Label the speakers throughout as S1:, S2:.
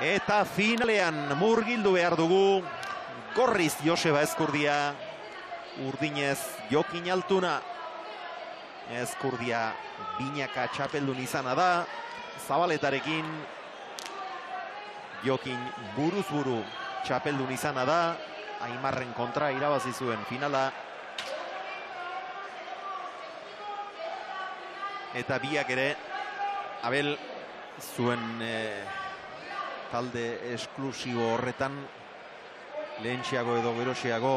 S1: Eta finalean murgildu behar dugu. Gorriz Joseba Ezkurdia. Urdinez Jokin Altuna. Ezkurdia binaka txapeldun izana da. Zabaletarekin Jokin buruz buru txapeldun izana da. Aimarren kontra irabazi zuen finala. Eta biak ere, Abel, zuen talde esklusibo horretan, lehentxeago edo gerosiago,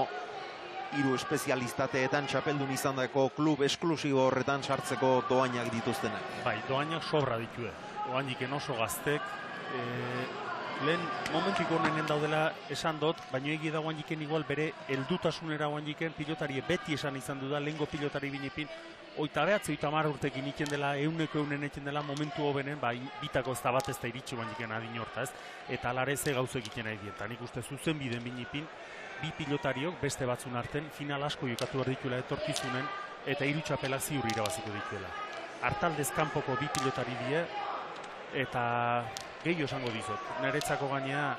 S1: 3 espezialistateetan txapeldun izandako klub esklusibo horretan sartzeko doainak dituztenak.
S2: Bai, doainak sobra ditue. Doainik oso gaztek. Lehen momentuko honenen daudela esan dut, baina egi da guanjiken igual bere heldutasunera guanjiken pilotari beti esan izan du da, lehengo pilotari binipin, 29-30 urtekin iken dela, 100 iken dela momentu hobenen, bai, bitako ez da bat ez da iritsi guanjiken adin horta ez, eta alare ze gauzek iken nahi dietan. Nik uste zuzen biden binipin, bi pilotariok beste batzun arten, final asko jokatu behar dituela etorkizunen, eta 3 txapelak ziur irabaziko dituela. Artaldez kanpoko bi pilotari die, eta gehiago esango dizot, niretzako gainea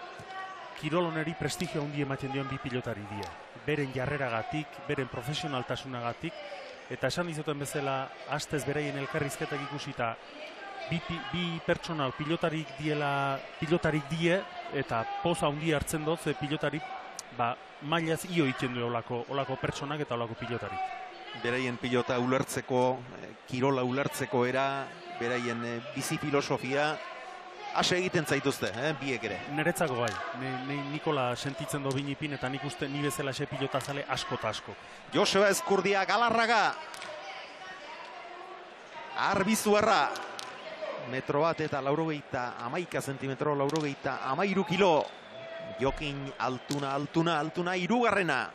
S2: kiroloneri prestigio handi ematen dion bi pilotari die. Beren jarreragatik, beren profesionaltasunagatik, eta esan dizoten bezala, hastez beraien elkarrizketak ikusita, bi pertsonal pilotarik die, eta poza handi hartzen dut, ze pilotarik, mailaz io itzen du olako pertsonak eta olako pilotarik.
S1: Beraien pilota ulertzeko, kirola ulertzeko era, beraien bizi filosofia, ase egiten zaituzte, biek ere.
S2: Niretzako bai, Nikola sentitzen do binipin eta nik uste ni bezala xe pilota zale asko eta asko.
S1: Joseba Ezkurdia Galarraga. Arbizuarra. 1,91 zentimetro, 93 kilo. Jokin Altuna hirugarrena.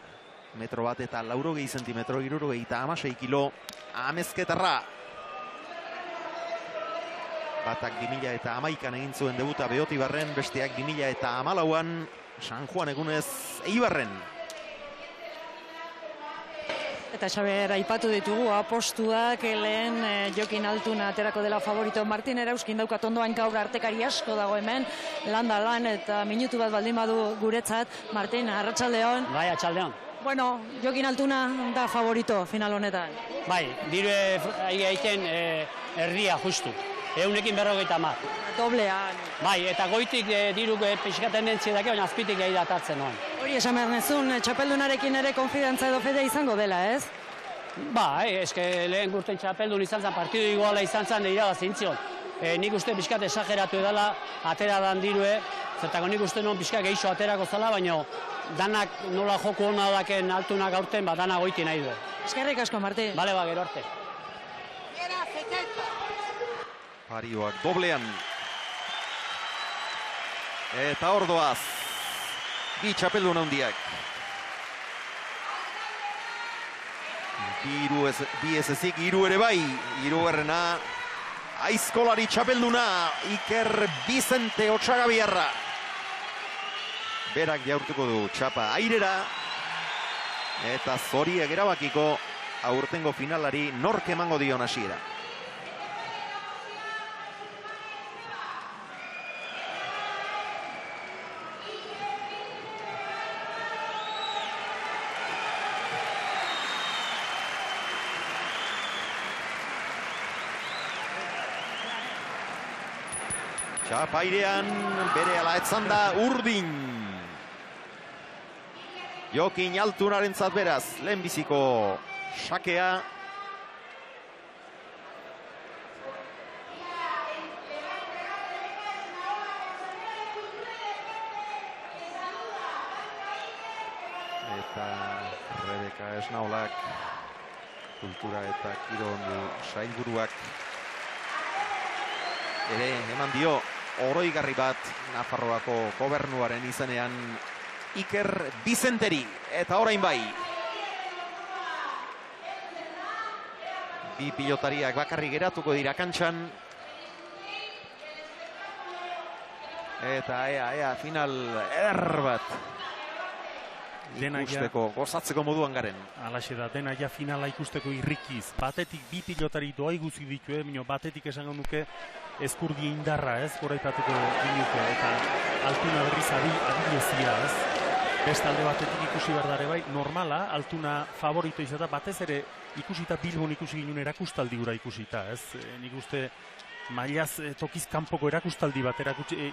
S1: 1,90 zentimetro, 76 kilo. Amezketarra. Batak 2011an egin zuen debuta Beotibarren, besteak 2014an San Juan egunez Eibarren.
S3: Eta Xaber, aipatu ditugu apostuak, lehen Jokin Altuna aterako dela favorito. Martin Erauskin daukat ondoan gaur artekari asko dago hemen, landa lan eta minutu bat baldin badu guretzat. Martin, arratsaldeon.
S4: Bai, arratsaldeon.
S3: Bueno, Jokin Altuna da favorito final honetan.
S4: Bai, diru egiten erdia justu. 150.
S3: Doblean.
S4: Bai, eta goitik diru pixkaten dentzi dake, baina azpitik gehi datatzen noan.
S3: Hori esan behar nezun, txapeldunarekin ere konfidantza edo fede izango dela, ez?
S4: Bai, eske lehen gurten txapeldun izan zen, partidu iguala izan zen, irabazin zion. Nik uste pixkat esageratu edala, atera dan dirue, zertako nik uste non pixkat geixo aterako zala, baina danak nola joku hona daken Altunak aurten, dana goiti nahi du.
S3: Eskerrik asko, Martin.
S4: Bale, gero arte.
S1: Parioak doblean. Eta ordoaz. Bi txapeldun handiak. Bi ez ezik, 3 ere bai. 3. Aizkolari txapelduna. Iker Bizente Otsagabiarra. Berak jaurtuko du txapa airera. Eta zoriak erabakiko aurtengo finalari nork emango dion hasiera. Txapairean bere ala etzan da urdin. Jokin Altunaren beraz, lehenbiziko sakea. Eta Rebeka Esnaolak, kultura eta kirol sailburuak ere eman dio oroigarri bat Nafarroako gobernuaren izenean Iker Bizenteri, eta orain bai. Bi pilotariak bakarrik geratuko dira kantxan. Eta ea final eder bat ikusteko, gozatzeko moduan garen.
S2: Alaxe da, dena ja finala ikusteko irrikiz. Batetik bi pilotari doa iguzi ditu, batetik esango nuke Ezkurdia indarra, ez, goraipatuko dinuke, eta Altuna berriz adilezia, ez? Beste alde batetik ikusi berdare bai, normala, Altuna favorito izata, batez ere ikusita Bilbon ikusi ginen erakustaldi gura ikusita, ez? Nik uste mailaz tokiz kanpoko erakustaldi bat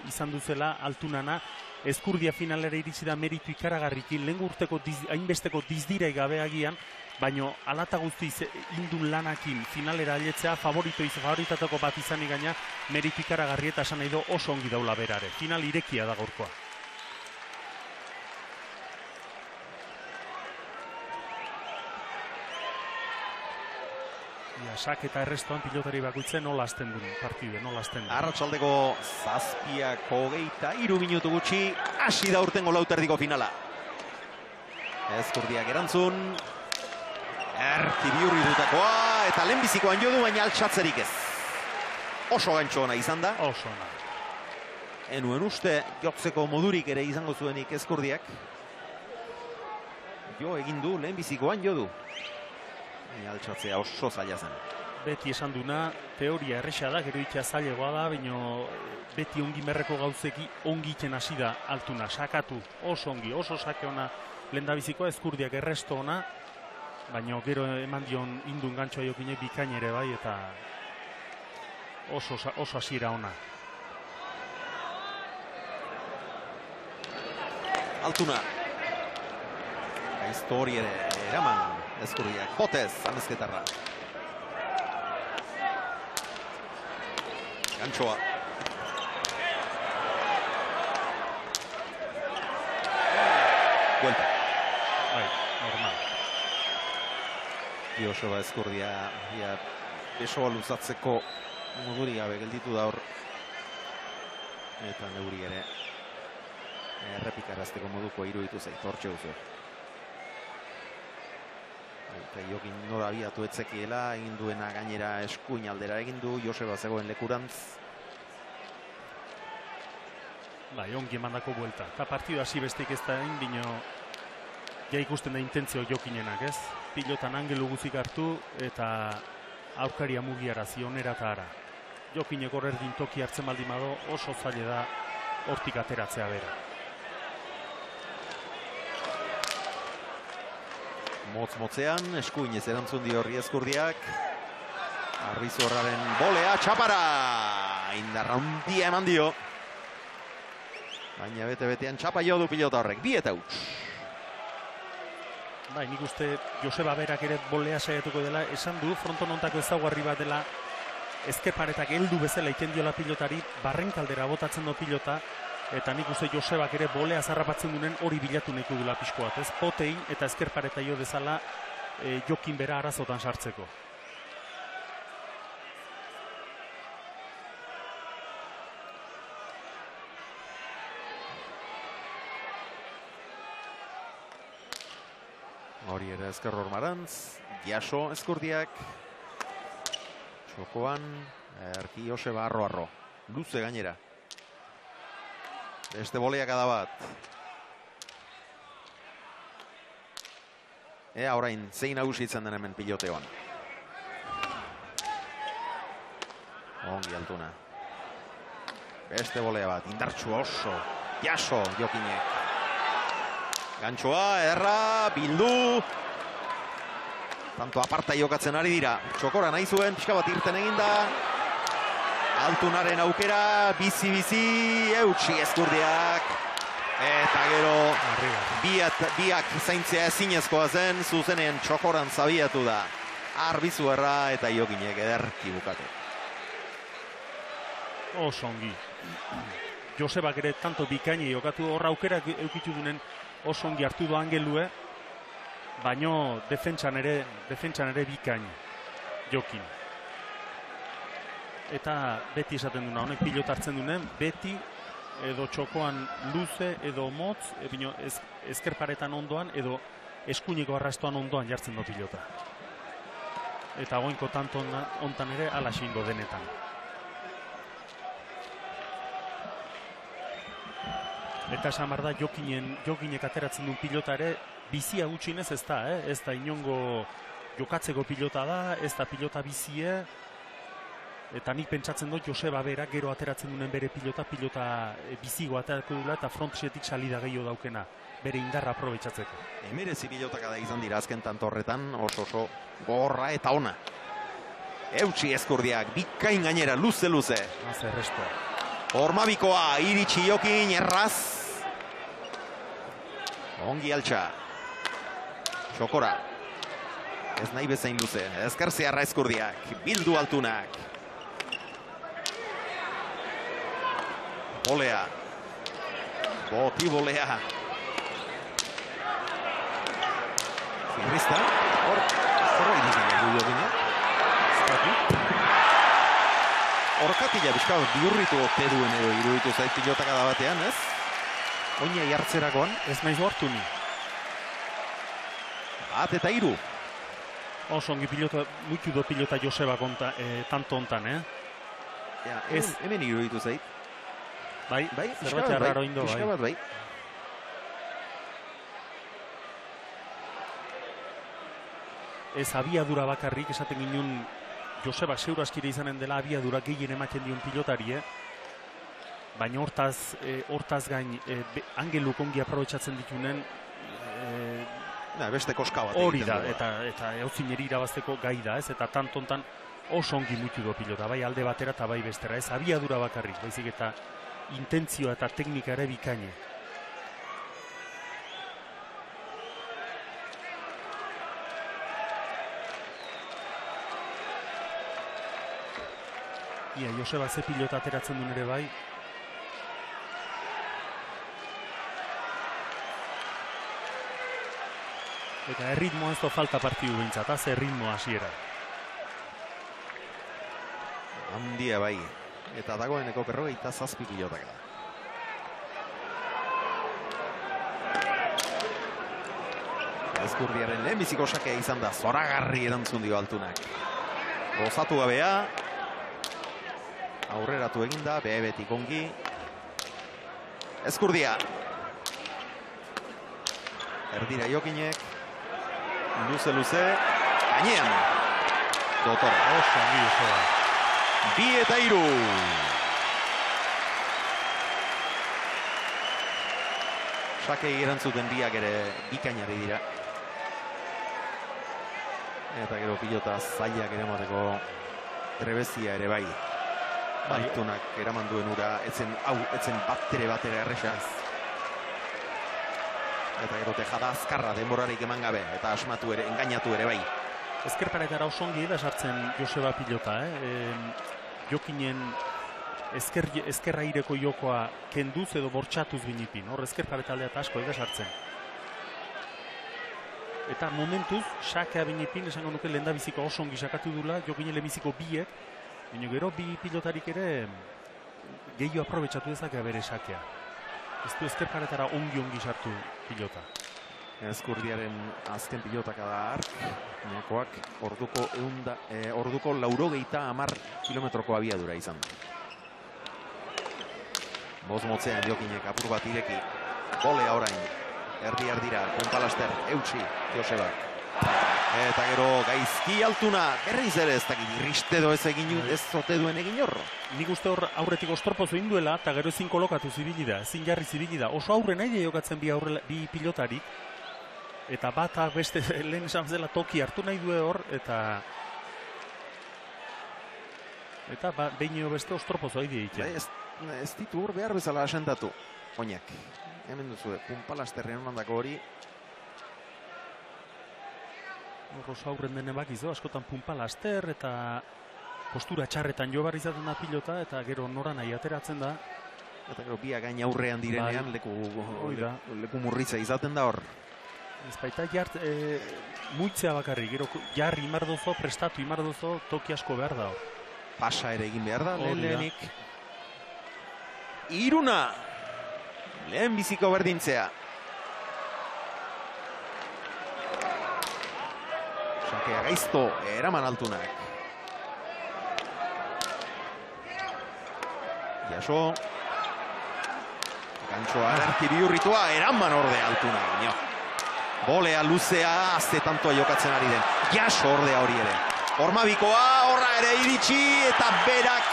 S2: izan duzela Altunana, Ezkurdia finalera iritsi da meritu ikaragarrikin, lehen urteko hainbesteko dizdirei gabe agian, baino alata guztiz indun lanakin finalera ailetzea favoritateko bat izanik gaina meritu ikaragarri eta esan nahi do oso ongi daula berare. Final irekia da gaurkoa. Sak eta errestoan pilotari bakoitzen nola azten duen partide, nola azten duen.
S1: Arratsaldeko 7:23 minutu gutxi, hasi da urtengo lauterdiko finala. Ezkurdiak erantzun, Erki Biurri dutakoa, eta lehenbizikoan jo du, baina altxatzerik ez. Oso gantxo ona izan da.
S2: Oso ona.
S1: Enuen uste, jotzeko modurik ere izango zuenik Ezkurdiak. Jo egin du, lehenbizikoan jo du. Altxatzea oso zaila zen.
S2: Beti esan duna, teoria erresa da, gero itxea zailegoa da, baina beti ongi merreko gauzeki ongi itxen hasi da Altuna, sakatu, oso ongi, oso sake ona lehendabizikoa, Ezkurdiak erresto ona, baina gero eman dion indun gantxoa jokine bikain ere bai, eta oso hasiera ona.
S1: Altuna. Gaiztori ere eraman Ezkurdiak. Botez, amezketarra. Gantxoa. Buelta.
S2: Bai, normal.
S1: Joseba Ezkurdia besoa luzatzeko moduri gabe gelditu da hor. Eta neuri ere errepikarazteko moduko iruditu zait, hortxe duzu. Eta Jokin nora abiatu etzekiela, egin duena gainera eskuin aldera egin du, Joseba zegoen lekurantz.
S2: Bai, ongi emandako buelta. Eta partidu hasi besteik ez da egin, bino ja ikusten da intentzio Jokinenak, ez? Pilotan angelu guzik hartu eta aurkaria mugiarazi onera eta ara. Jokinek horrerdin toki hartzen baldin bado, oso zaila da hortik ateratzea bera.
S1: Motz-motzean, eskuinez erantzun dio horri Ezkurdiak. Arbizorraren bolea, txapara! Indarra handia eman dio. Baina bete-betean txapa jo du pilota horrek, 2 eta huts.
S2: Bai, nik uste Joseba berak ere bolea saiatuko dela, esan du fronton ontako ezaugarri bat dela ezkerparetak heldu bezala iten diola pilotari, barrenkaldera botatzen do pilota, eta nik uste Josebak ere bolea zarrapatzen duen hori bilatu nahiko dula pixko bat, ez? Potein eta ezkerpareta jo dezala Jokin bera arazotan sartzeko.
S1: Hori ere ezker Ormarantz, Jaso Ezkurdiak. Txokoan, Erki Joseba arro-arro. Luze gainera. Beste boleakada bat. Ea orain, zein nagusitzen den hemen piloteoan. Ongi Altuna. Beste bolea bat, indartsu oso. Jaso Jokinek. Gantxoa, erra, bildu. Tanto aparta jokatzen ari dira. Txokora nahi zuen, pixka bat irten eginda. Altunaren aukera, bizi-bizi, eutxi Ezkurdiak. Eta gero, biak zaintzea ezinezkoa zen, zuzenean txokoran zabiatu da. Arbizuerra eta Jokinek ederki bukatu.
S2: Oso ongi. Josebak ere tanto bikaini jokatu, hor aukerak eukitu dunen oso ongi hartu du Angelue, baino defentsan ere bikain Jokin. Eta beti esaten duna, honek pilota hartzen duen, beti edo txokoan luze edo motz, ezkerparetan ondoan edo eskuineko arrastoan ondoan jartzen du pilota. Eta goinko tanto ontan ere ala xingo denetan. Eta esan behar da, Jokinek ateratzen duen pilota ere, bizia gutxinez ez da, ez da inongo jokatzeko pilota da, ez da pilota bizie, Eta nik pentsatzen dut Joseba bera gero ateratzen duen bere pilota bizigo aterako dula eta frontsetik salida gehiago daukena, bere indarra aprobetxatzeko.
S1: Emerezi pilotaka da izan dira azken tanto horretan, oso gorra eta ona. Eutsi Ezkurdiak, bikain gainera, luze.
S2: Haze resto.
S1: Ormabikoa, iritsi Jokin, erraz. Ongi altxa. Txokora. Ez nahi bezain luze. Ezkarzearra Ezkurdiak, bildu altunak. Bolea. Boti bolea. Zirrizta. Hor, zerbait izan du Jokina. Orkatila bizka bihurritu ote duen edo iruditu zait pilotaka da batean, ez? Oina jartzerakoan.
S2: Ez naiz hortu ni.
S1: Bat eta 3.
S2: Oso ongi pilota, muitu do pilota Joseba konta, tanto ontan,
S1: Ja, hemen iruditu zait.
S2: Bai, zerbait arraro indo, bai.
S1: Bizka bat bai.
S2: Ez abiadura bakarrik, esaten ginen Joseba seuraskire izanen dela abiadura gehien ematen dion pilotari, baina hortaz gain Angeluk ongi aprobetxatzen ditunen
S1: beste koska bat
S2: hori da, eta eutzineri irabazteko gai da, ez? Eta tantontan oso ongi muitu do pilota, bai alde batera eta bai bestera, ez abiadura bakarrik, baizik eta intentzioa eta teknika ere bikaine. Ia, Joseba ze pilota ateratzen duen ere bai. Eta erritmoa ez do falta partidu behintzat, ze erritmoa hasiera.
S1: Handia bai. Eta dagoeneko 47 pilotaka da. Ezkurdiaren lehenbiziko sakea izan da, zoragarri erantzun dio altunak. Gozatu gabea. Aurreratu eginda, behebetik ongi. Ezkurdia. Erdira Jokinek. Luze. Gainean. Dotore.
S2: Oso ongi Joseba.
S1: 2 eta 3. Sakei erantzuten biak ere bikainari dira. Eta gero pilota zailak ere mateko trebezia ere bai. Altunak eraman duen ura, etzen batera erresa. Eta gero tejada azkarra denborarik eman gabe, eta asmatu ere, engainatu ere bai.
S2: Ezkerparetara oso ongi da sartzen Joseba pilota, Jokinen ezkerra ireko jokoa kenduz edo bortxatuz binipin. Hor ezkerpareta aldea eta asko da sartzen. Eta momentuz, sakea binipin, esango nuke lehendabiziko oso ongi sakatu dula, Jokinen lehenbiziko biek, baina gero bi pilotarik ere gehiago aprobetxatu dezakea bere sakea. Ez du ezkerparetara ongi sartu pilota.
S1: Ezkurdiaren azken pilotaka da hark, nekoak orduko 90 kilometroko abiadura izan. Boz motzean Jokinek apur bat ireki, bolea orain, erdira, Puntalaster, eutsi, Josebak. Eta gero gaizki altuna, berriz ere ez dakit, irristedo ez zote duen egin horro.
S2: Nik uste hor aurretik ostorpozo induela, eta gero ezin kolokatu zibilida, ezin jarri zibilida. Oso aurre nahi jokatzen bi pilotarik, eta bata beste lehen esan zela toki hartu nahi due hor, eta behin beste ostorpozo haide egiten.
S1: Ez ditu hor behar bezala asentatu, oinak. Hemen duzu, Puntalasterren ondako hori.
S2: Oso aurren dene bakizo, askotan Puntalaster eta postura txarretan jo barri izaten da pilota, eta gero nora nahi ateratzen da.
S1: Eta gero biak gain aurrean direnean leku murritza izaten da hor.
S2: Ez baita muitzea bakarri, gero jarri imardozo, prestatu imardozo, toki asko behar da hor.
S1: Pasa ere egin behar da, lehenik. Iruna! Lehen biziko berdintzea. Sakea gaizto, eraman altunak. Jaso. Gantxoa erarki bihurritua, eraman orde altunak. Bolea luzea, azte tantoa jokatzen ari den. Jaso ordea hori ere. Ormabikoa, horra ere iritsi, eta berak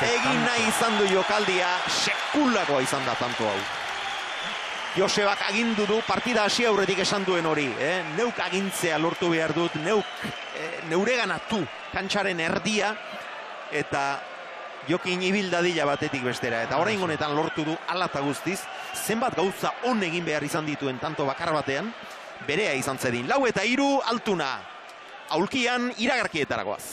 S1: egin nahi izan du jokaldia, sekulakoa izan da tanto hau. Josebak agindu du, partida hasi aurretik esan duen hori. Neuk agintzea lortu behar dut, neureganatu kantxaren erdia, eta Jokin ibildadila batetik bestera. Eta orain honetan lortu du alata guztiz, zenbat gauza on egin behar izan dituen tanto bakar batean, berea izan zedin. 4-3 Altuna, aulkian iragarkietaragoaz.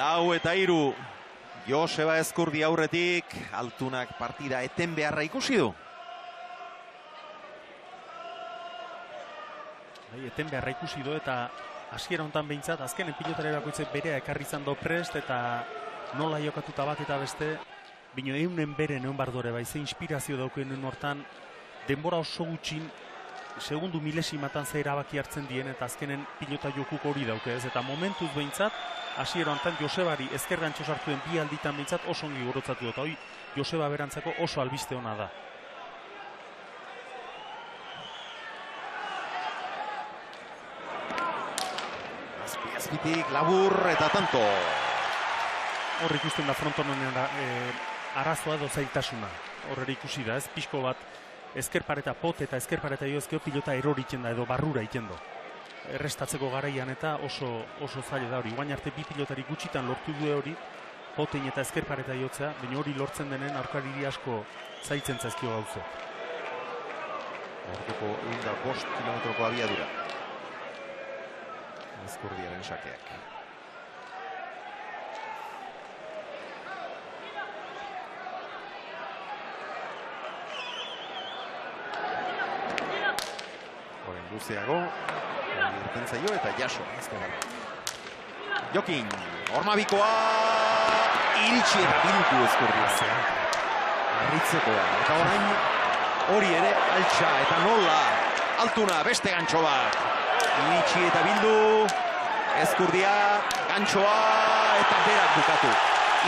S1: Lau eta hiru, Joseba Ezkurdi aurretik, Altunak partida eten beharra ikusi du.
S2: Eten beharra ikusi du eta hasiera hontan behintzat, azkenen pilotari bakoitzek berea ekarri izan do prest eta nola jokatuta bat eta beste, bino eunen bere neon bardore bai, ze inspirazio daukenen hortan, denbora oso gutxin, segundu milesimatan ze erabaki hartzen dien eta azkenen pilota jokuk hori dauke ez, eta momentuz behintzat, hasiera hontan Josebari ezker gantxo sartuen bi alditan behintzat oso ongi gorotzatu dut. Hoi Joseba berantzako oso albiste ona da.
S1: Azpitik labur eta tanto.
S2: Hor ikusten da frontonen arazoa edo zailtasuna. Horre ikusi da ez, pixko bat ezker pareta pot eta ezker pareta joezkeo pilota eroritzen da edo barrura ikendo. Errestatzeko garaian eta oso zaila da hori. Guain arte bi pilotari gutxitan lortu du hori, potein eta ezker pareta jotzea, baina hori lortzen denen aurkariri asko zaitzen zaizkio gauze.
S1: Orduko 105 kilometroko abiadura. Ezkurdiaren sakeak. Horren luzeago. Irten zaio eta jaso. Jokin, Ormabikoa, iritsi bildu Ezkurdia. Arritzekoa. Eta orain hori ere altxa eta nola. Altuna beste gantxo bat. Iritsi eta bildu. Ezkurdia, gantxoa eta berak bukatu.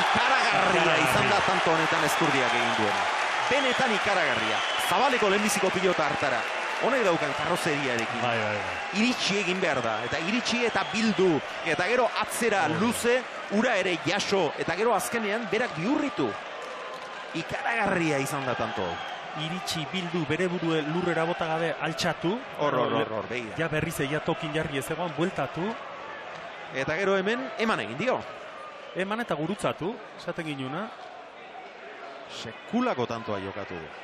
S1: Ikaragarria izan da tanto honetan Ezkurdiak egin duena. Benetan ikaragarria. Zabaleko lehenbiziko pilota hartara. Honek daukan karrozeriarekin. Iritsi egin behar da. Eta iritsi eta bildu. Eta gero atzera luze, ura ere jaso. Eta gero azkenean berak bihurritu. Ikaragarria izan da tanto.
S2: Iritsi bildu bere burue lurrera bota gabe altxatu.
S1: Hor, begira.
S2: Ja berriz ja tokin jarri ez egoan, bueltatu.
S1: Eta gero hemen, eman egin dio.
S2: Eman eta gurutzatu, esaten ginuna.
S1: Sekulako tantoa jokatu du.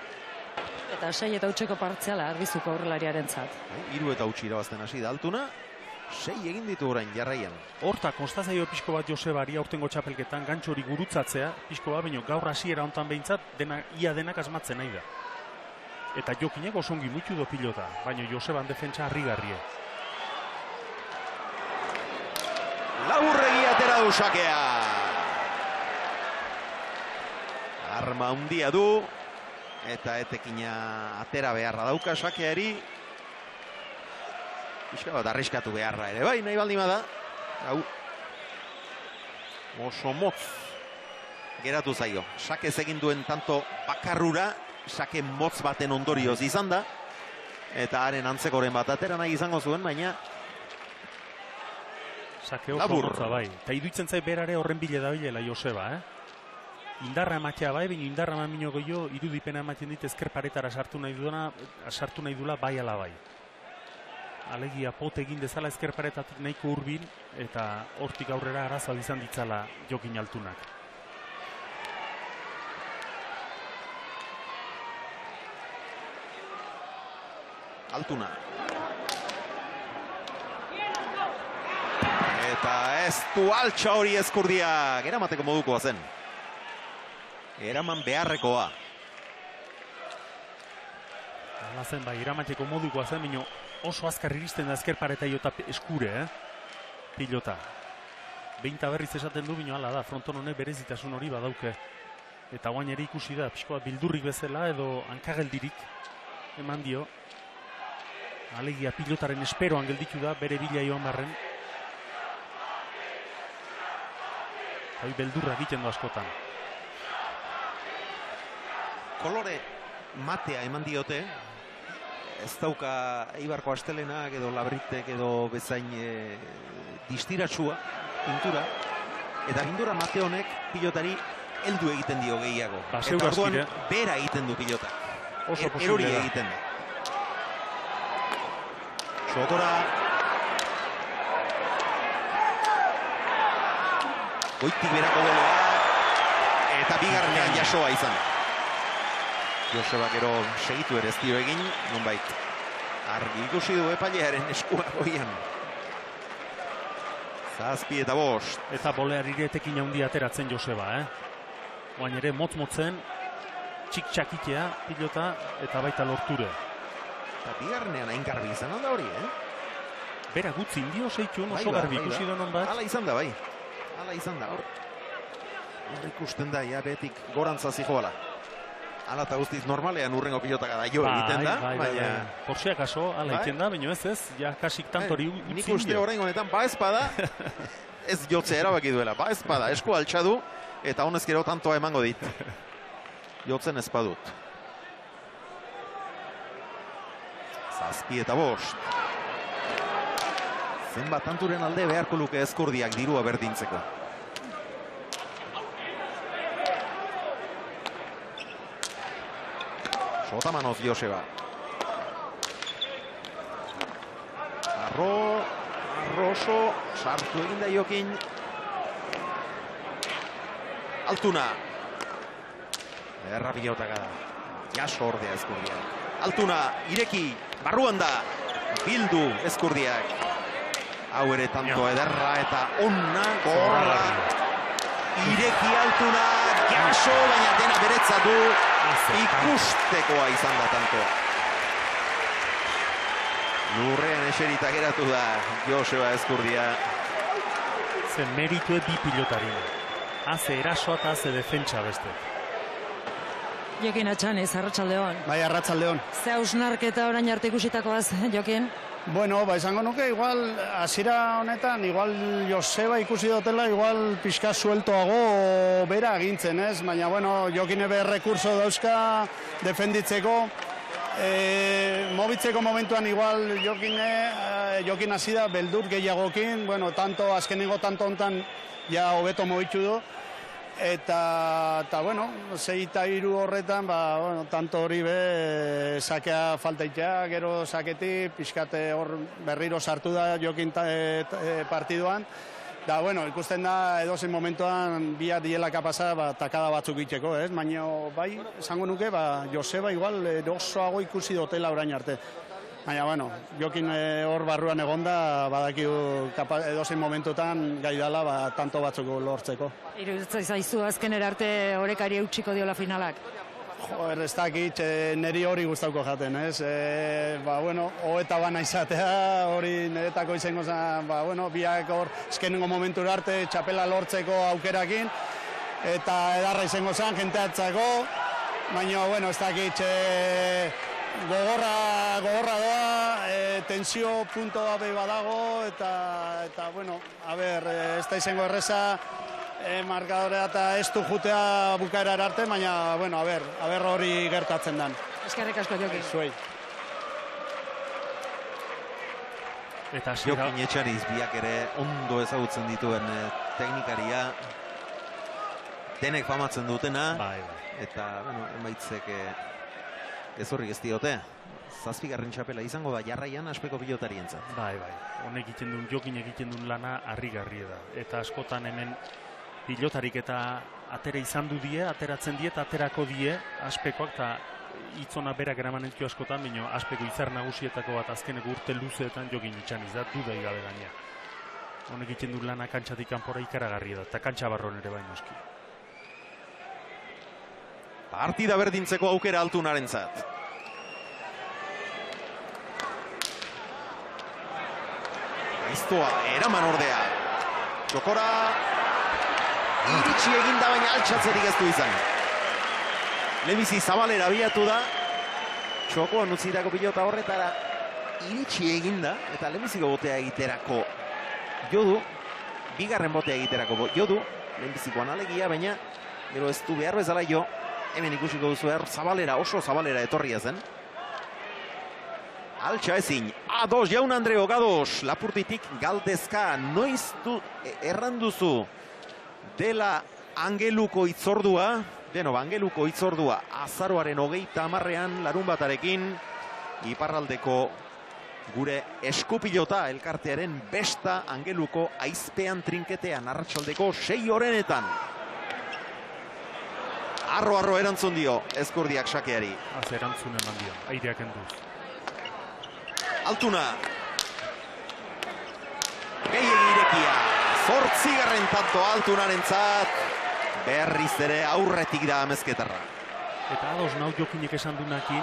S3: Eta 6 eta utxeko partziala argizuko aurrelariaren zat.
S1: 3 eta utxi irabazten hasi da Altuna. 6 egin ditu orain jarraian.
S2: Horta, konstazaio pixko bat Josebari aurtengo txapelketan gantxo hori gurutzatzea, pixko bat, baina gaur hasiera hontan behintzat, ia denak asmatzen nahi da. Eta Jokinek oso ongi muitu do pilota, baina Joseban defentsa harrigarrie.
S1: Laburregi atera du sakea. Arma handia du. Eta etekina atera beharra dauka sakeari. Pixka bat arriskatu beharra ere, bai, nahi baldin bada. Hau, oso motz geratu zaio. Sakez egin duen tanto bakarrura, sake motz baten ondorioz izan da. Eta haren antzekoren bat atera nahi izango zuen, baina
S2: sake oso motza bai. Eta iduitzen zait berare horren bile da bilela Joseba, Indarra ematea bai, baina indarra mamino goio irudipena ematen dit ezker paretara sartu nahi dula bai ala bai. Alegia pot egin dezala ezker paretatik nahiko hurbil eta hortik aurrera arazoa izan ditzala Jokin Altunak.
S1: Altuna. Eta ez du altxa hori Ezkurdiak. Eramateko modukoa zen. Eraman beharrekoa.
S2: Hala zen, bai, eramateko modukoa zen, baina oso azkar iristen da ezker pareta jota eskure, pilota. Beinta berriz esaten du, baina hala da, fronton honek berezitasun hori badauke. Eta guain ere ikusi da, pixkoa bildurrik bezala edo hankageldirik eman dio. Alegia pilotaren esperoan gelditu da, bere bila joan barren. Hoi beldurra egiten du askotan.
S1: Kolore matea eman diote. Ez dauka Eibarko Astelenak edo Labritek edo bezain distiratsua pintura. Eta pintura mate honek pilotari heldu egiten dio gehiago. Eta orduan bera egiten du pilota. Erori egiten da. Sotora. Goitik berako goleak. Eta bigarrenean jasoa izan. Joseba gero segitu ere ez dio egin, nonbait. Argi ikusi du epailearen eskua goian. 7 eta 5.
S2: Eta boleariretekin handi ateratzen Joseba, Oain ere motz-motzen, txik-txakitea pilota eta baita lorture.
S1: Eta bigarrenean hain garbi izan alda hori,
S2: Bera gutzi indio zeitun oso garbi ikusi da non bat.
S1: Hala izan da, bai. Hala izan da, hor ikusten da, ja betik gorantza zijoala. Hala eta guztiz normalean urrengo pilotaka da jo egiten da.
S2: Baina Porxeak aso, hala egiten da, baina ez, ja kasik tantori utzi.
S1: Nik uste horrengo honetan, ba espada, ez jotzea erabaki duela, ba espada, esku altxadu, eta honez gero tantoa emango dit. Jotzen espadut. 7 eta 5. Zenbat tanturen alde beharko luke Ezkurdiak dirua berdintzeko. Sotamanoz Joseba. Arroso, sartu egin da Jokin. Altuna. Erra pilotaka da. Jaso ordea Ezkurdiak. Altuna, ireki, barruan da. Bildu Ezkurdiak. Hau ere tanto ederra eta onna, gorra. Ireki Altuna, jaso, baina dena beretzatu. Ikustekoa izan da tantoa. Lurrean eserita geratu da Joseba Ezkurdia.
S2: Ze meritue bi pilotari. Haze erasoa eta haze defentsa beste.
S3: Jokin Atxaniz, arratsaldeon.
S5: Bai, arratsaldeon.
S3: Ze hausnarketa orain arte ikusitakoaz, Jokin?
S5: Bueno, izango nuke, igual, hasiera honetan, igual Joseba ikusi dutela, igual pixka sueltoago bera agintzen, ez? Baina, bueno, Jokin ebe rekurso dauzka defenditzeko. Mobitzeko momentuan igual Jokin hasi da beldur gehiagokin, bueno, azkenengo tanto hontan ja hobeto mobitu du. Eta bueno, 6-3 horretan, bueno, tanto hori be, sakea faltaitea, gero saketi, pixkate hor berriro sartu da Jokin partiduan. Da, bueno, ikusten da edozein momentuan biak diela kapasa, takada batzuk itxeko, ez? Baina, bai, esango nuke, Joseba igual erosoago ikusi dotela orain arte. Baina, bueno, Jokin hor barruan egonda, badakiu edozein momentutan gai dala, tanto batzuk lortzeko.
S3: Iruditzen zaizu azkenera arte orekari eutxiko diola finalak?
S5: Joder, ez dakit, niri hori guztauko jaten, ez? Bueno, hoeta bana izatea, hori niretako izango zen, bueno, biak hor eskenengo momentura arte txapela lortzeko aukerakin, eta edarra izango zen, jenteatzako, baina, bueno, ez dakit, Gogorra doa, tensio puntoa behi badago, eta bueno, a ber, ez da izango erreza, markadorea eta ez du jutea bukaera arte, baina, bueno, a ber hori gertatzen dan.
S3: Eskerrik asko, Jokin.
S5: Zuei.
S2: Eta
S1: Jokin Etxaniz biak ere ondo ezagutzen dituen teknikaria, denek famatzen dutena,
S2: Bai.
S1: eta, bueno, emaitzek ez horri ez diote. 7. txapela izango da jarraian aspeko pilotarientzat.
S2: Bai. Honek egiten duen, Jokin egiten duen lana harrigarria da. Eta askotan hemen pilotarik eta atera izan du die, ateratzen die eta aterako die aspekoak, eta hitzona berak eraman entio askotan, baina aspeko izar nagusietako bat azkeneko urte luzeetan Jokin Etxaniz da, dudai gabe gaina. Honek egiten duen lana kantxatik kanpora ikaragarria da, eta kantxa barron ere bai noski.
S1: Partida berdintzeko aukera Altunarentzat. Gaiztoa, eraman ordea. Txokora iritsi eginda, baina altxatzerik ez du izan. Lehenbizi Zabalera abiatu da. Txokoan utzitako pilota horretara iritsi eginda, eta lehenbiziko botea egiterako jodu, bigarren botea egiterako jodu, lehenbizikoan alegia, baina gero ez du behar bezala jo. Hemen ikusiko duzu Zabalera, oso Zabalera etorria zen. Altxa ezin, ados Jaun Andreo gados, Lapurditik galdezka, noiz du erranduzu dela Angeluko itzordua, Angeluko itzordua azaroaren 30 larun batarekin, iparraldeko gure eskupilota elkartearen besta Angeluko aizpean trinketean arratsaldeko 6 horenetan. Arro erantzun dio Ezkurdiak sakeari.
S2: Az erantzun eman dio, aireak enduz.
S1: Altuna. Gehiegi irekia. 8. tanto Altunarentzat. Berriz ere aurretik da amezketarra.
S2: Eta ados nau Jokinek esan dunakin,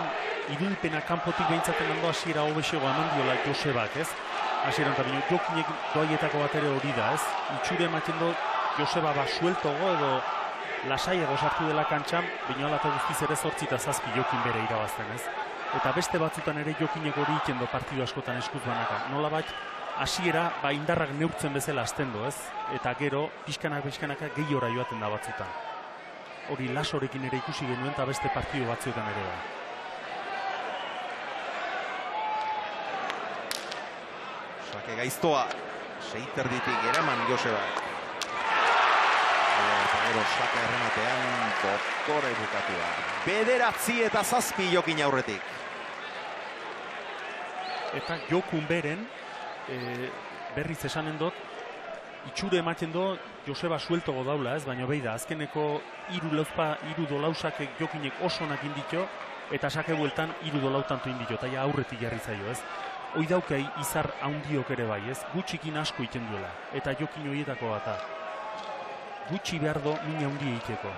S2: irudipena kanpotik behintzaten hando hasiera hobexegoa eman diola Josebak, ez? Hasieran eta bino Jokinek doaietako bat ere hori da, ez? Itxure ematen do Joseba sueltogo edo lasaiago sartu dela kantxan, baina alata guztiz ere 8 eta 7 Jokin bere irabazten, ez? Eta beste batzutan ere Jokinek hori ikendo partidu askotan eskuz banaka. Nola bat, hasiera indarrak neurtzen bezala azten do, ez? Eta gero, pixkanaka gehiora joaten da batzutan. Hori Lasorekin ere ikusi genuen eta beste partidu batzuetan ere da.
S1: Sake gaiztoa. Seiterditik eraman Joseba. Eta gero saka errematean doktore bukatua. 9 eta 7 Jokin aurretik.
S2: Eta Jokun beren, berriz esanen dut, itxure ematen do Joseba sueltogo daula, ez? Baina behi da, azkeneko 3 dolausak Jokinek osonak inditio, eta sake bueltan 3 dolautanto inditio, eta ja aurretik jarri zaio, ez? Hoi daukai izar haundiok ere bai, ez? Gutxikin asko iten duela, eta Jokin horietako bata. Gutxi behar do mina haundi egiteko.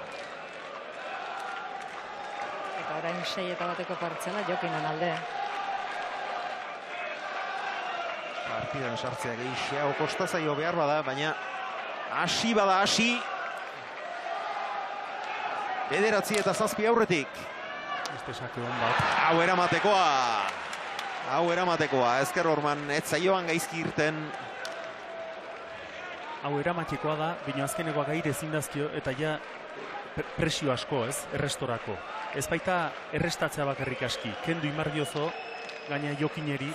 S3: Eta orain 6 eta bateko partzela Jokinen alde.
S1: Partidan sartzea gehiago kostazaio behar bada, baina hasi bada hasi. 9 eta 7 aurretik.
S2: Beste sake hon bat.
S1: Hau eramatekoa. Ezker Orman ez zaioan gaizki irten.
S2: Hau eramatekoa da, baina azkenekoa gaire zindazkio, eta ja presio asko, ez? Errestorako. Ez baita errestatzea bakarrik aski. Kendu imardiozo, gaina Jokineri,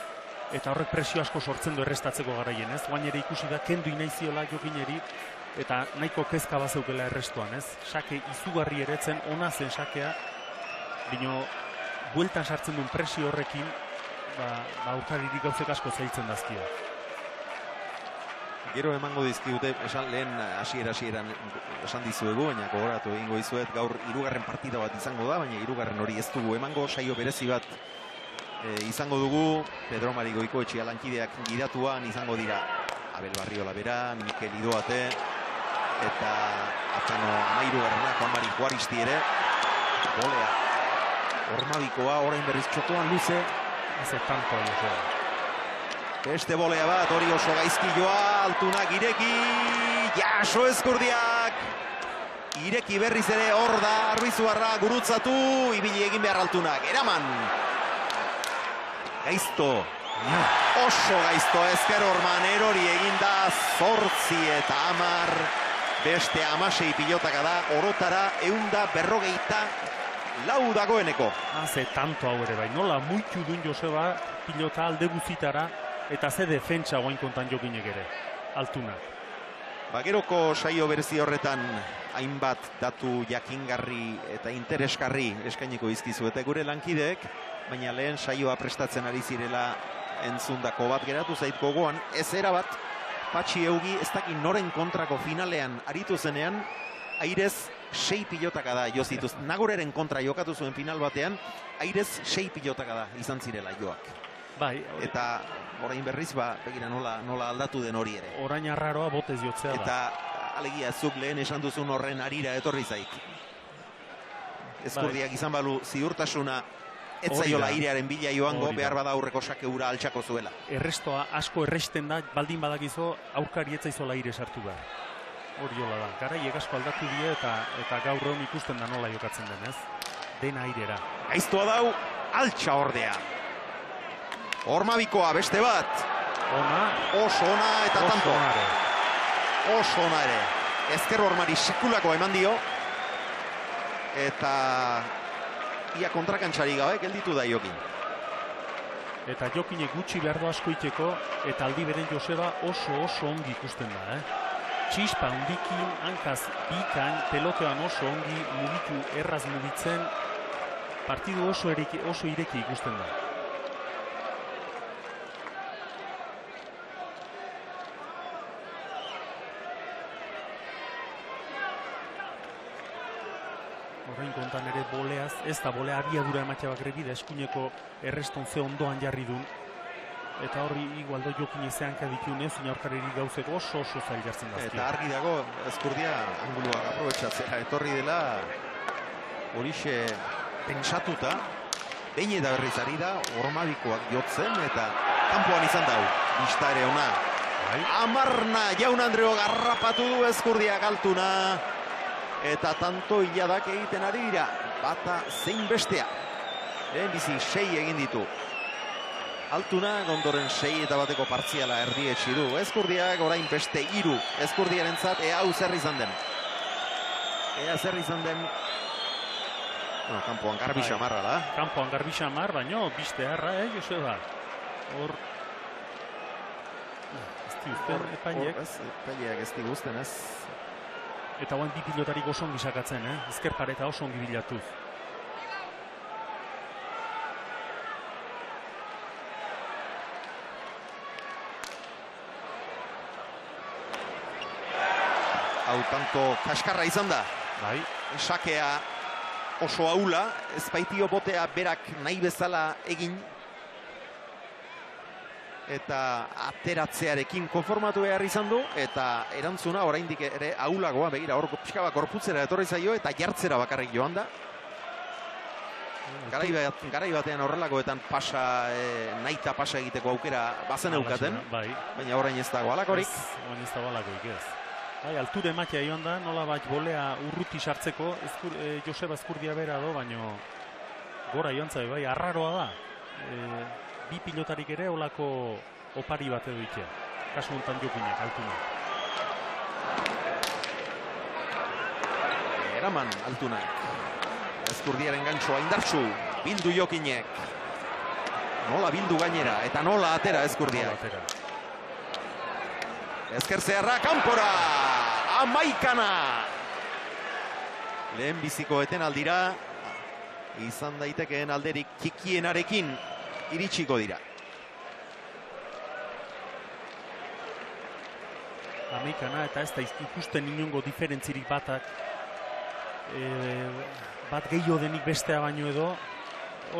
S2: eta horrek presio asko sortzen du errestatzeko garaien, ez? Guain ere ikusi da, kendu inaiziola Jokineri, eta nahiko kezka bazeukela errestuan, ez? Sake izugarri eretzen, ona zen sakea, bino bueltan sartzen duen presio horrekin, aurkaririk gauzek asko zailtzen dazkio.
S1: Gero emango dizkiute, lehen hasieran esan dizuegu, baina gogoratu egingo dizuet, gaur 3. partida bat izango da, baina 3. hori ez dugu emango, saio berezi bat izango dugu. Pedro Mari Goikoetxea lankideak gidatuan izango dira Abel Barriola bera, Mikel Idoate, eta atzano 13. Juan Mari Juaristi ere. Golea Ormabikoa, orain berriz txokoan luze.
S2: Ez tanto Joseba.
S1: Beste bolea bat, hori oso gaizki joa, Altunak ireki, jaso Ezkurdiak. Ireki berriz ere hor da, Arbizuarra gurutzatu, ibili egin behar Altunak. Eraman, Gaizto. Oso gaizto ezker horman erori eginda 8 eta 10. Beste 16 pilotaka da, orotara 154 dagoeneko.
S2: Haze tanto hau ere bai, nola muitu duen Joseba pilota alde guzitara eta ze defentsa guain kontan jokinek ere, Altuna.
S1: Geroko saio berezi horretan hainbat datu jakingarri eta interesgarri eskainiko izkizuete gure lankideek, baina lehen saioa prestatzen ari zirela entzundako bat geratu zait gogoan, ez erabat, Patxi Eugi ez dakit noren kontrako finalean aritu zenean, airez 6 pilotaka da jo zituz. Nagoreren kontra jokatu zuen final batean, airez 6 pilotaka da izan zirela joak.
S2: Bai,
S1: eta orain berriz, begira nola aldatu den hori ere.
S2: Orain arraroa botez jotzea da.
S1: Eta alegia zuk lehen esan duzun horren arira etorri zait. Ezkurdiak izan balu ziurtasuna ez zaiola airearen bila joango, behar bada aurreko sake ura altxako zuela.
S2: Errestoa asko erresten da, baldin badakizo aurkari ez zaizola aire sartu da. Hori jola da. Garaiek asko aldatu die eta gaur egun ikusten da nola jokatzen denez. Dena airera.
S1: Gaiztoa dau, altxa ordea. Ormabikoa beste bat.
S2: Ona.
S1: Oso ona eta tanto. Oso ona ere. Ezker Ormari sekulako eman dio. Eta ia kontrakantxari gabe gelditu da Jokin.
S2: Eta Jokinek gutxi behar du asko iteko, eta aldi beren Joseba oso ongi ikusten da. Txispa hundikin, hankaz bikan, pelotean oso ongi mugitu, erraz mugitzen, partidu oso ireki ikusten da. Horrein kontan ere boleaz, ez da bolea abiadura ematea bakre bide, eskuineko erreston ze ondoan jarri duen. Eta horri igualdo Jokin ezeanka ditune, zin aurkareri gauzek oso zail jartzen dazkia.
S1: Eta argi dago, Ezkurdia anguluak aprobetsatzea etorri dela, horixe pentsatuta, behin eta berriz ari da, Ormabikoak jotzen, eta kanpoan izan dau, bista ere ona. Amarna, Jaun Andreo garrapatu du Ezkurdiak Altuna. Eta tanto hiladak egiten ari dira, bata zein bestea. Lehen bizi 6 egin ditu. Altuna ondoren 6 eta bateko partziala erdietsi du. Ezkurdiak orain beste 3 Ezkurdiarentzat, ea zer izan den. Kanpoan garbi xamarra da.
S2: Kanpoan garbi xamar, baino biste harra, Joseba. Hor... Ez diuzten, epaileak.
S1: Epaileak ez diguzten, ez.
S2: Eta guain bi pilotarik oso ongi sakatzen, ezker pareta oso ongi bilatuz.
S1: Hau tanto kaskarra izan da.
S2: Bai.
S1: Sakea oso ahula, ez baitio botea berak nahi bezala egin. Eta ateratzearekin konformatu behar izan du, eta erantzuna oraindik ere ahulagoa, begira, hor pixka bat gorputzera etorri zaio, eta jartzera bakarrik joan da. Garai batean horrelakoetan nahita pasa egiteko aukera bazen eukaten, baina orain ez dago alakorik.
S2: Orain ez dago alakorik ez. Alture ematea joan da, nola bat bolea urruti sartzeko, Joseba Ezkurdia bera do, baina gora joan zabe, bai, arraroa da. Bi pilotarik ere olako opari bat edo itea. Kasu honetan Jokinek, Altuna.
S1: Eraman Altunak. Ezkurdiaren gantxoa indartsu. Bildu Jokinek. Nola bildu gainera eta nola atera Ezkurdiak. Ezker zeharra kanpora. Amaikana. Lehen biziko etenaldira. Izan daitekeen alderik txikienarekin iritsiko dira.
S2: Amaikana eta ez da ikusten inongo diferentzirik bat gehiago denik bestea baino edo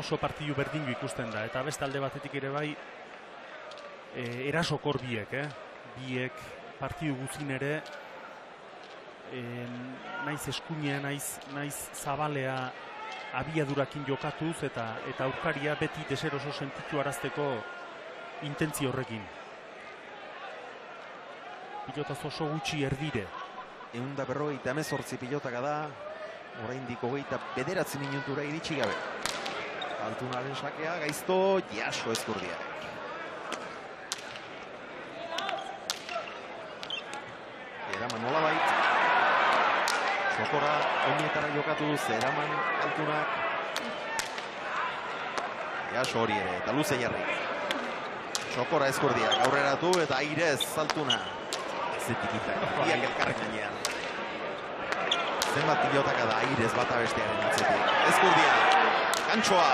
S2: oso partidu berdindu ikusten da. Eta beste alde batetik ere bai erasokor biek, biek partidu guzin ere naiz eskuinea, naiz zabalea abiadurakin jokatuz eta aurkaria beti deseroso sentitu arazteko intentzio horrekin. Pilotaz oso gutxi erdire.
S1: 158 pilotaka da, oraindik 29 minutura iritsi gabe. Altunaren sakea, gaizto, jaso Ezkurdiak. Eraman nolabait. Sokora oinetara jokatu du, Zeraman Altunak. Jaso hori ere, eta luze jarri. Sokora Ezkurdiak aurreratu eta airez Altuna. Zetikitak, biak elkarren gainean. Zenbat pilotaka da airez bata bestearen atzetik. Ezkurdia, gantxoa.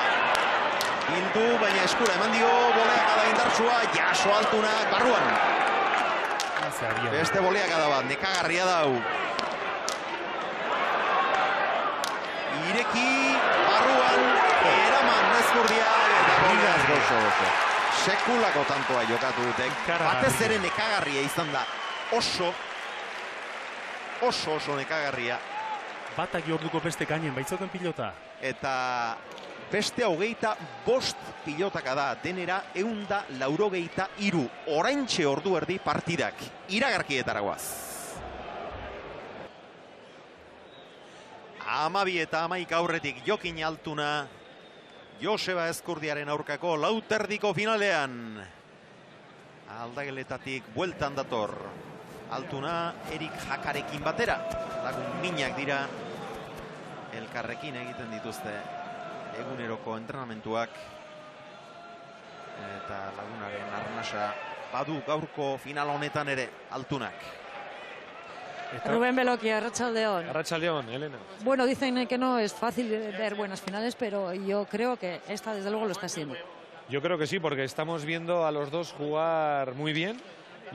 S1: Bildu, baina eskura eman dio, boleaka da indartsua, jaso Altunak, barruan. Beste boleaka da bat, nekagarria dau. Ireki, barruan, Eraman Ezkurdia, eta boleaz gozo. Sekulako tantoa jokatu dute. Batez ere nekagarria izan da. Oso nekagarria.
S2: Batak jorduko beste gainen baitzoten pilota.
S1: Eta beste 25 pilotaka da. Denera 183. Oraintxe ordu erdi partidak. Iragarkietara goaz. 12 eta 11 aurretik Jokin Altuna. Joseba Ezkurdiaren aurkako lauterdiko finalean. Aldageletatik bueltan dator. Altuna Erik Jakarekin batera. Lagun minak dira. Elkarrekin egiten dituzte eguneroko entrenamentuak. Eta lagunaren arnasa badu gaurko final honetan ere Altunak.
S3: Rubén Beloki, arratsaldeon.
S6: Arratsaldeon, Elena.
S3: Bueno, dicen que no es fácil ver buenas finales, pero yo creo que esta desde luego lo está siendo.
S6: Yo creo que sí, porque estamos viendo a los dos jugar muy bien.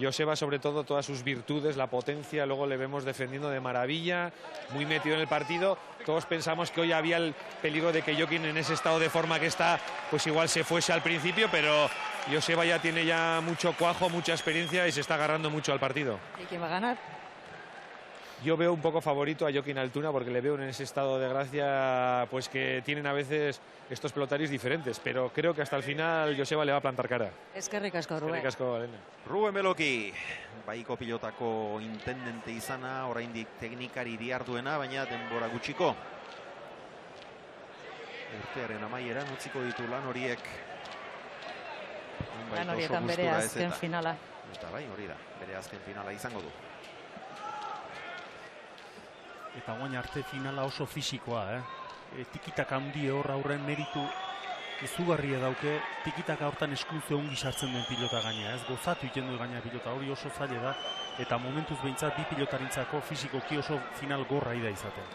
S6: Joseba, sobre todo, todas sus virtudes, la potencia, luego le vemos defendiendo de maravilla, muy metido en el partido. Todos pensamos que hoy había el peligro de que Jokin, en ese estado de forma que está, pues igual se fuese al principio, pero Joseba ya tiene mucho cuajo, mucha experiencia y se está agarrando mucho al partido.
S3: ¿Y quién va a ganar?
S6: Yo veo un poco favorito a Jokin Altuna porque le veo en ese estado de gracia, pues que tienen a veces estos pelotaris diferentes, pero creo que hasta el final Joseba le va a plantar cara.
S3: Eskerrik asko, Rubén.
S6: Eskerrik asko, Elena.
S1: Rubén Beloki, baiko pilotako intendente izana, oraindik teknikari diarduena, baina denbora gutxiko. Urtearen amaieran utziko ditu lan horiek.
S3: Lan horietan bere azken finala.
S1: Eta bai, hori da, bere azken finala izango du.
S2: Eta guain arte finala oso fisikoa, tikitak handi hor aurren meritu izugarria dauke, tikitak hortan eskuntze ongi sartzen den pilota gaina, gozatu iten du gaina pilota, hori oso zaila da, eta momentuz behintzat bi pilotarintzako fisikoki oso final gorra da izaten.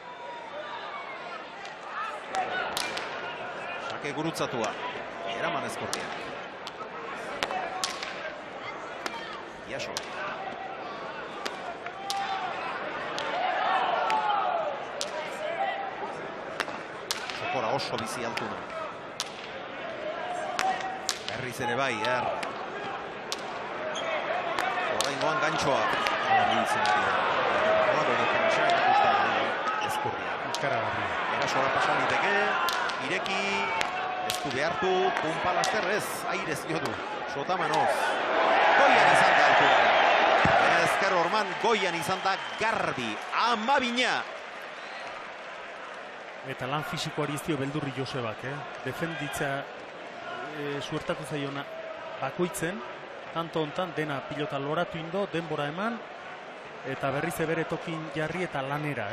S1: Sake gurutzatua, Eraman Ezkurdiak. Iaso. Sokora oso bizi Altuna. Berriz ere bai, Oraingoan gantxoa.
S2: Ikaragarria.
S1: Erasoa pasa liteke, ireki, ez du behartu, punpa lasterrez, airez jodu, sotamanoz. Goian izan da Altuna. Ezker Orman goian izan da garbi, amabina.
S2: Eta lan fisikoari ez dio beldurri Josebak, defenditza suertatu zaiona bakoitzen, tanto hontan dena pilota loratu indo, denbora eman, eta berriz bere tokin jarri eta lanera,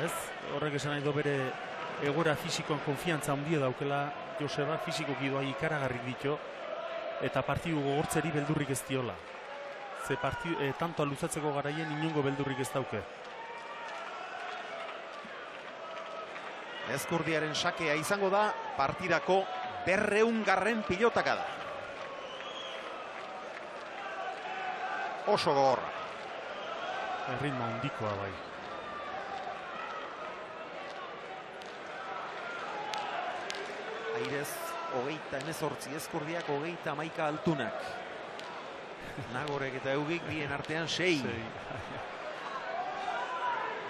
S2: Horrek esan nahi do bere egoera fisikoan konfiantza handia daukela Joseba, fisikoki doa ikaragarrik ditu, eta partidu gogortzeri beldurrik ez diola. Ze tantoa luzatzeko garaien inongo beldurrik ez dauke.
S1: Ezkurdiaren sakea izango da partidako 200. pilotaka da. Oso gogorra.
S2: Erritmo handikoa bai.
S1: Airez 28 Ezkurdiak, 30 Altunak. Nagorek eta Eugik bien artean 6.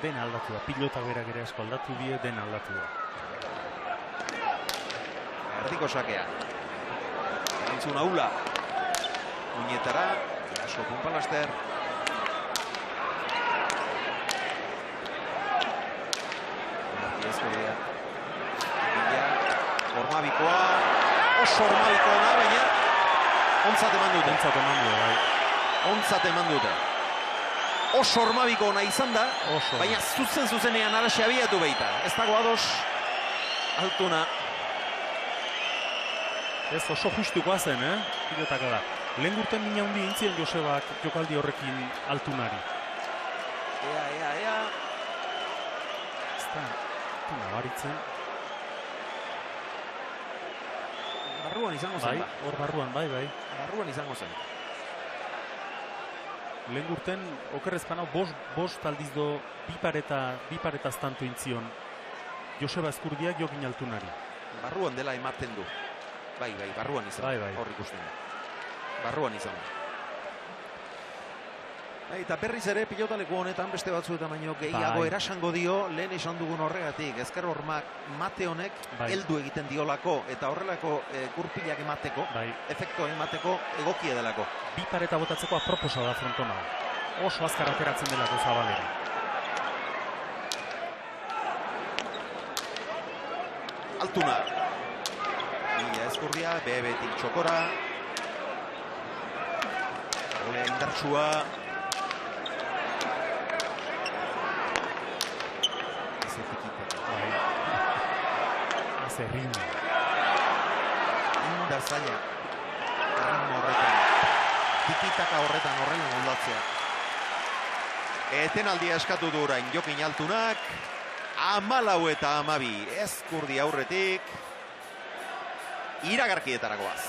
S2: Den aldatu da, pilota berak ere asko aldatu die, den aldatu da.
S1: Erdiko sakea. Erantzun aula. Uñetara, jaso punpalaster. Ezkurdia. Formabikoa. Oso Ormabiko da, baina ontzat eman dute.
S2: Ontzat eman dute, bai.
S1: Ontzat eman dute. Oso Ormabiko ona izan da,
S2: Oso.
S1: baina zuzenean araxe abiatu baita. Ez dago ados Altuna.
S2: Ez oso justukoa zen, pilotaka da. Lehen gurten mina hundi intzien Josebak jokaldi horrekin Altunari.
S1: Ea.
S2: Ez da, nabaritzen.
S1: Barruan izango zen,
S2: Bai, hor barruan, bai.
S1: Barruan izango zen.
S2: Lehen gurten, okerrezpan hau, bost aldiz do bi paretaz tanto intzion Joseba Ezkurdiak Jokin Altunari.
S1: Barruan dela ematen du. Bai, barruan izan.
S2: Bai.
S1: Hor ikusten da. Barruan izan. Eta berriz ere pilotaleku honetan beste batzuetan baino gehiago
S2: Bai.
S1: erasango dio lehen esan dugun horregatik. Ezker hormak mate honek
S2: Bai.
S1: heldu egiten diolako eta horrelako gurpilak emateko,
S2: Bai.
S1: efektua emateko egokia delako.
S2: Bi pareta botatzeko aproposa da frontona. Oso azkar ateratzen delako Zabalera.
S1: Altuna. Mila Ezkurdia, behebetik txokora. Olea indartsua.
S2: Ez errin.
S1: Indar zaila. Ritmo horretan. Tikitaka horretan horrela moldatzea. Etenaldia eskatu du orain Jokin Altunak. 14 eta 12. Ezkurdi aurretik. Iragarkietaragoaz.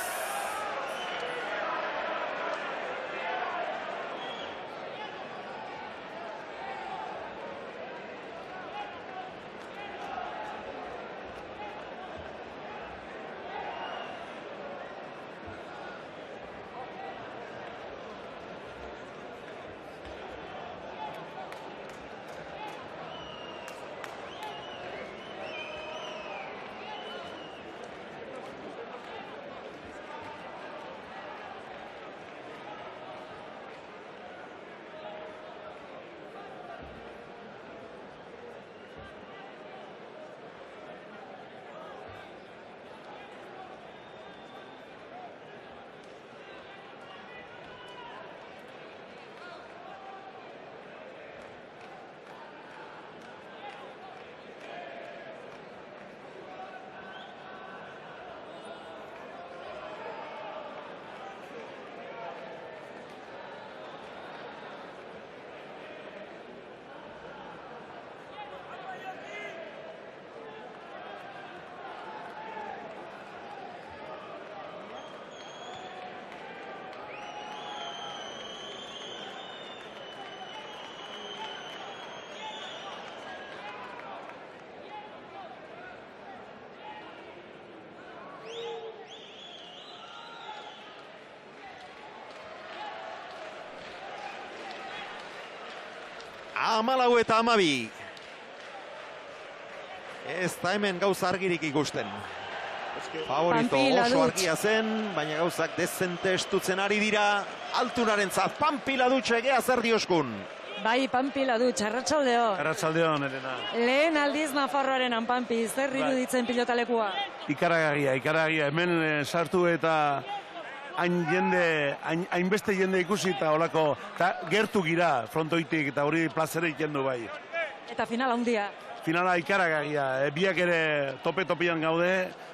S1: Amalau eta 12. Ez da hemen gauza argirik ikusten. Favorito oso argia zen, baina gauzak dezente estutzen ari dira. Altunaren zat, Pampila dutxe egea zer dioskun.
S3: Bai, Pampila dutxe, arratsaldeo.
S7: Arratsaldeon, Elena.
S3: Lehen aldiz Nafarroaren Pampi, zer iruditzen pilotalekua?
S7: Ikaragarria. Hemen sartu eta hainbeste jende ikusi eta olako, gertu gira frontoitik eta hori plazera ikendu bai.
S3: Eta finala handia.
S7: Finala ikaragarria, biak ere tope-topian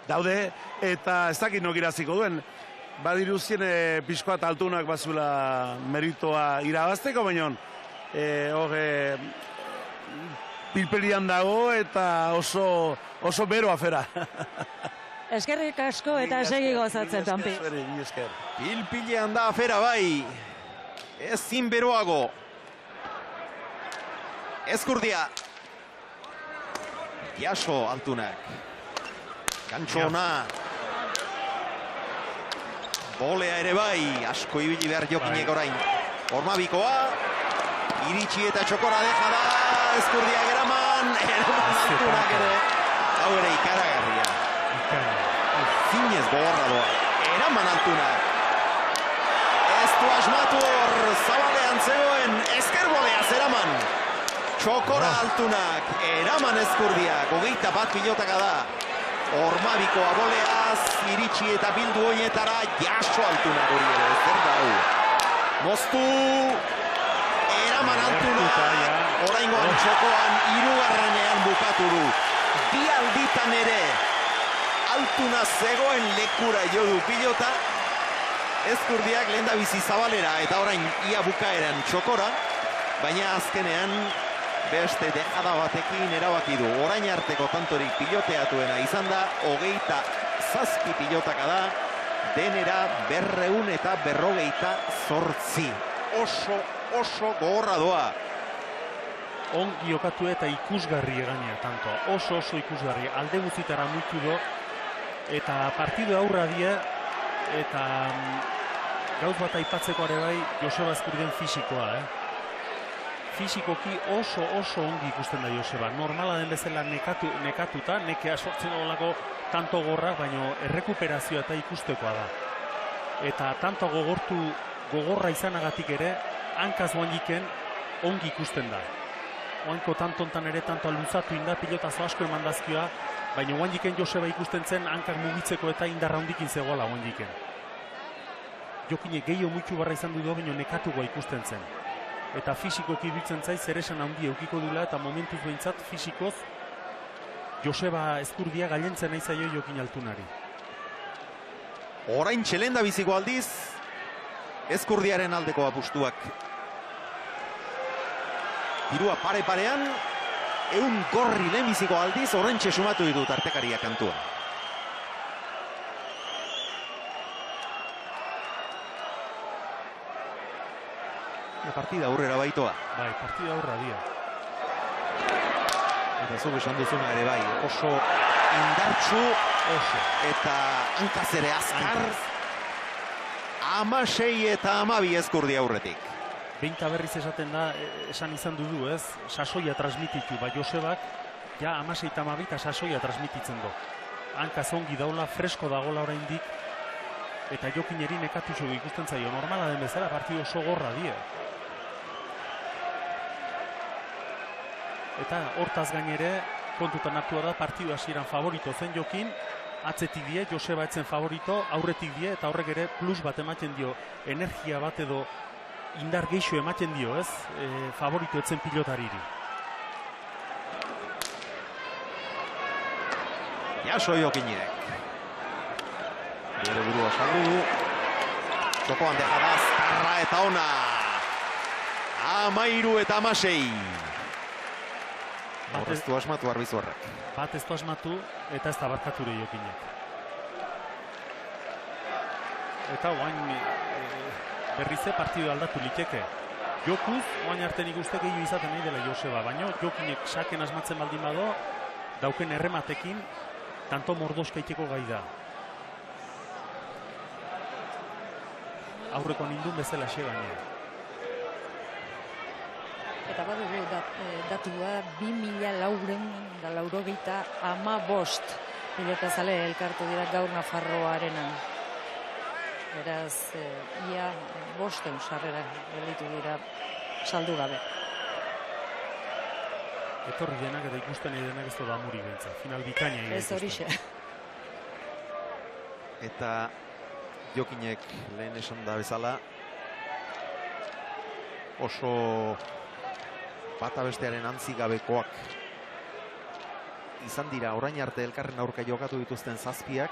S7: daude, eta ez dakit nok iraziko duen. Badiruzien pixkoa eta Altunak bazula meritoa irabazteko, baina pilpelian dago eta oso bero afera.
S3: Eskerrik asko eta segi gozatzen, Pampi.
S1: Pilpilean da afera bai. Ezin beroago. Ezkurdia. Jaso Altunak. Gantxo ona. Bolea ere bai. Asko ibili behar Jokinek orain. Ormabikoa. Iritsi eta txokora deja da. Ezkurdia eraman Altunak ere. Hau ere ikaragarria. Zinez gogorra doa. Eraman Altunak. Ez du asmatu hor. Zabalean zegoen. Ezker boleaz eraman. Txokora Altunak. Eraman Ezkurdiak. 21 pilotaka da. Ormabikoa boleaz. Iritsi iritsi eta bildu hoietara, jaso Altuna hori ere, zer da hau. Moztu, eraman Altuna, oraingoan txokoan, hirugarrenean bukatu du. Bi alditan ere, Altuna zegoen lekura jo du pilota, Ezkurdiak lehen da bizi Zabalera eta orain ia bukaeran txokora, baina azkenean beste dejada batekin erabaki du. Orain arteko tantorik piloteatuena izan da, 27 pilotaka da, denera 258. Oso gogorra doa.
S2: Ongi jokatu eta ikusgarri eganea, tanto. Oso ikusgarri. Alde guztitara muitu do, eta partidu aurra die, eta gauz bat aipatzeko ere bai Joseba Ezkurdien fisikoa, Fisikoki oso ongi ikusten da Joseba. Normala den bezala nekatuta, nekea sortzen olako tanto gorra, baina errekuperazioa eta ikustekoa da. Eta tanto gogorra izanagatik ere, hankaz oandiken ongi ikusten da. Oanko tantontan ere tanto luzatu inda, pilotazo asko emandazkioa, baina oandiken Joseba ikusten zen hankak mugitzeko eta indarra hondikin zegoela oandiken. Jokine gehiago muitu barra izan du baina nekatugoa ikusten zen. Eta fisikoki dutzen zaiz zeresan handi eukiko dula eta momentuz behintzat fisikoz Joseba Ezkurdia gailentzen nahi zaio Jokin Altunari.
S1: Orain txelenda biziko aldiz, Ezkurdiaren aldeko apustuak. Tirua pare-parean, 100 gorri lehenbiziko aldiz, horrentxe sumatu ditut artekaria kantua. Partida aurrera baitoa.
S2: Bai, partida aurra dia.
S1: Eta zuk esan duzuna ere bai, oso indartsu, eta hankaz ere azkar. 16 eta 12 Ezkurdi aurretik.
S2: Beinta berriz esaten da, esan izan dudu ez, sasoia transmititu, bai Josebak, ja 16 eta 12 eta sasoia transmititzen du. Hankaz ongi daula, fresko dagola oraindik, eta Jokineri nekatutxo ikusten zaio. Normala den bezala, partidu oso gorra die. Eta hortaz gainere, kontutan hartua da, partidu hasieran favorito zen Jokin, atzetik die, Joseba etzen favorito, aurretik die, eta horrek ere plus bat ematen dio, energia bat edo indar geixo ematen dio, ez? Favorito etzen pilotariri.
S1: Jaso Jokinek. Bere burua saldu du. Txokoan dejada azkarra eta ona. 13 eta 16. Horreztu asmatu Arbizu horrek.
S2: Bat ez du asmatu eta ez da barkature Jokinek. Eta oain berrize partidu aldatu liteke. Jokuz, oain arte nik uste gehiago izaten nahi dela Joseba, baina Jokinek saken asmatzen baldin bado, dauken errematekin, tanto mordoska iteko gai da. Aurreko nindun bezala xe gainera.
S3: Eta badugu datua 2485 pilotazale elkartu dira gaur Nafarroarenan. Beraz, ia 500 sarrera gelditu dira saldu gabe.
S2: Etorri denak eta ikusten denak ez da muri bentza. Final bikaina ikusten.
S3: Ez horixe.
S1: Eta Jokinek lehen esan da bezala oso bata bestearen antzigabekoak izan dira orain arte elkarren aurka jokatu dituzten zazpiak.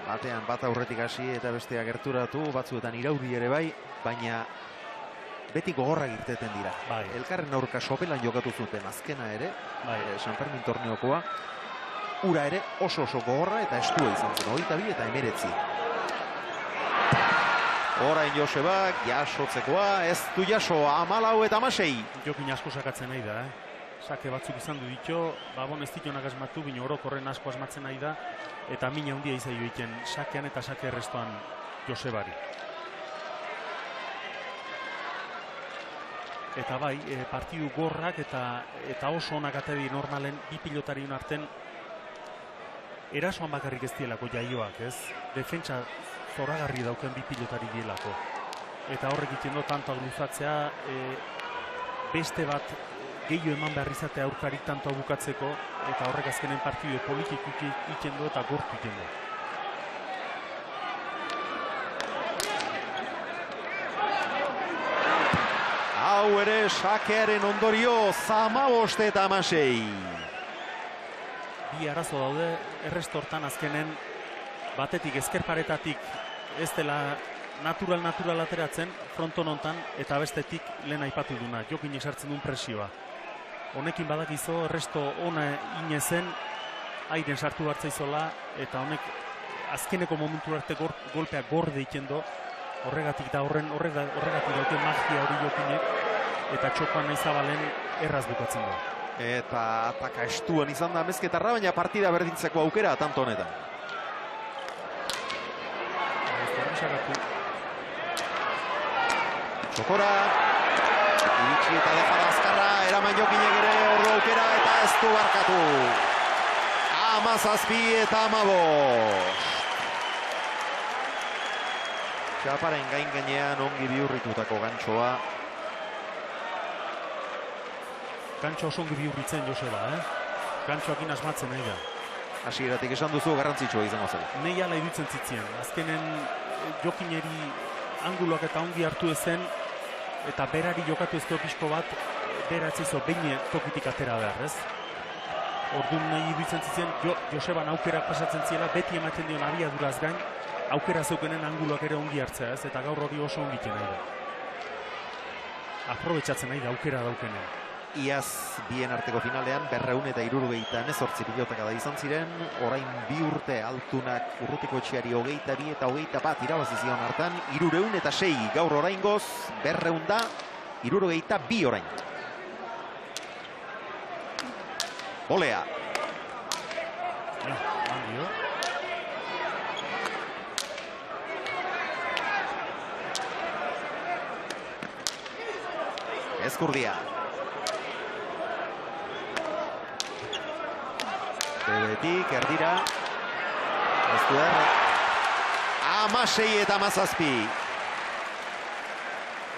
S1: Batean bat aurretik hasi eta bestea gerturatu, batzuetan iraudi ere bai, baina beti gogorrak irteten dira.
S2: Bai.
S1: Elkarren aurka sopelan jokatu zuten azkena ere,
S2: bai.
S1: San Fermin torneokoa. Ura ere oso gogorra eta estua izan zen, 22 eta 19. Orain Josebak, jasotzekoa, ez du jaso, 14 eta 16.
S2: Jokin asko sakatzen nahi da, Sake batzuk izan du ditu, babon ez dituenak asmatu, bino orokorren asko asmatzen nahi da, eta mina handia izaio egiten sakean eta sake errestoan Josebari. Eta bai, partidu gorrak eta oso onak ateri normalen bi pilotariun arten erasoan bakarrik ez dielako jaioak, ez? Defentsa zoragarri dauken bi pilotari dielako. Eta horrek iten do tantoak luzatzea, beste bat gehiago eman behar izatea aurkarik tantoa bukatzeko, eta horrek azkenen partidu politik iten du eta gortu iten du.
S1: Hau ere sakearen ondorio, 15-16.
S2: Bi arazo daude, errestortan azkenen batetik ezkerparetatik ez dela natural ateratzen fronton hontan, eta bestetik lehen aipatu duna, Jokin esartzen duen presioa. Honekin badakizo, erresto ona inezen, airen sartu hartzaizola, eta honek azkeneko momentu arte golpea gorde ikendo, horregatik daute magia hori Jokinek, eta txokoan nahi zabalen erraz bukatzen du.
S1: Eta ataka estuan izan da Amezketarra, baina partida berdintzeko aukera tanto honetan. Txokora, iritsi eta defara azkarra, eraman Jokinek ere ordu aukera eta ez du barkatu. 17 eta 15. Txaparen gainean ongi bihurritutako gantxoa.
S2: Gantxo oso ongi bihurritzen Joseba, Gantxoakin asmatzen nahi da.
S1: Hasieratik esan duzu garrantzitsua izango zen.
S2: Nei ala iruditzen zitzien. Azkenen Jokineri anguloak eta ongi hartu ezen, eta berari jokatu ezko pixko bat, bera etzizo behin tokitik atera behar, ez? Orduan nahi iruditzen zitzien, Joseban aukerak pasatzen ziela, beti ematen dion abiaduraz gain, aukera zeukenen anguloak ere ongi hartzea, ez? Eta gaur hori oso ongiten nahi da. Aprobetxatzen nahi da, aukera daukenen.
S1: Iaz bien arteko finalean, 268 pilotaka da izan ziren, orain 2 urte Altunak Urrutiko Etxeari 22 eta 21 irabazi zion hartan, 306 gaur oraingoz, 262 orain. Olea. Ezkurdia. Bebetik, erdira. Ez du erre. 16 eta 17.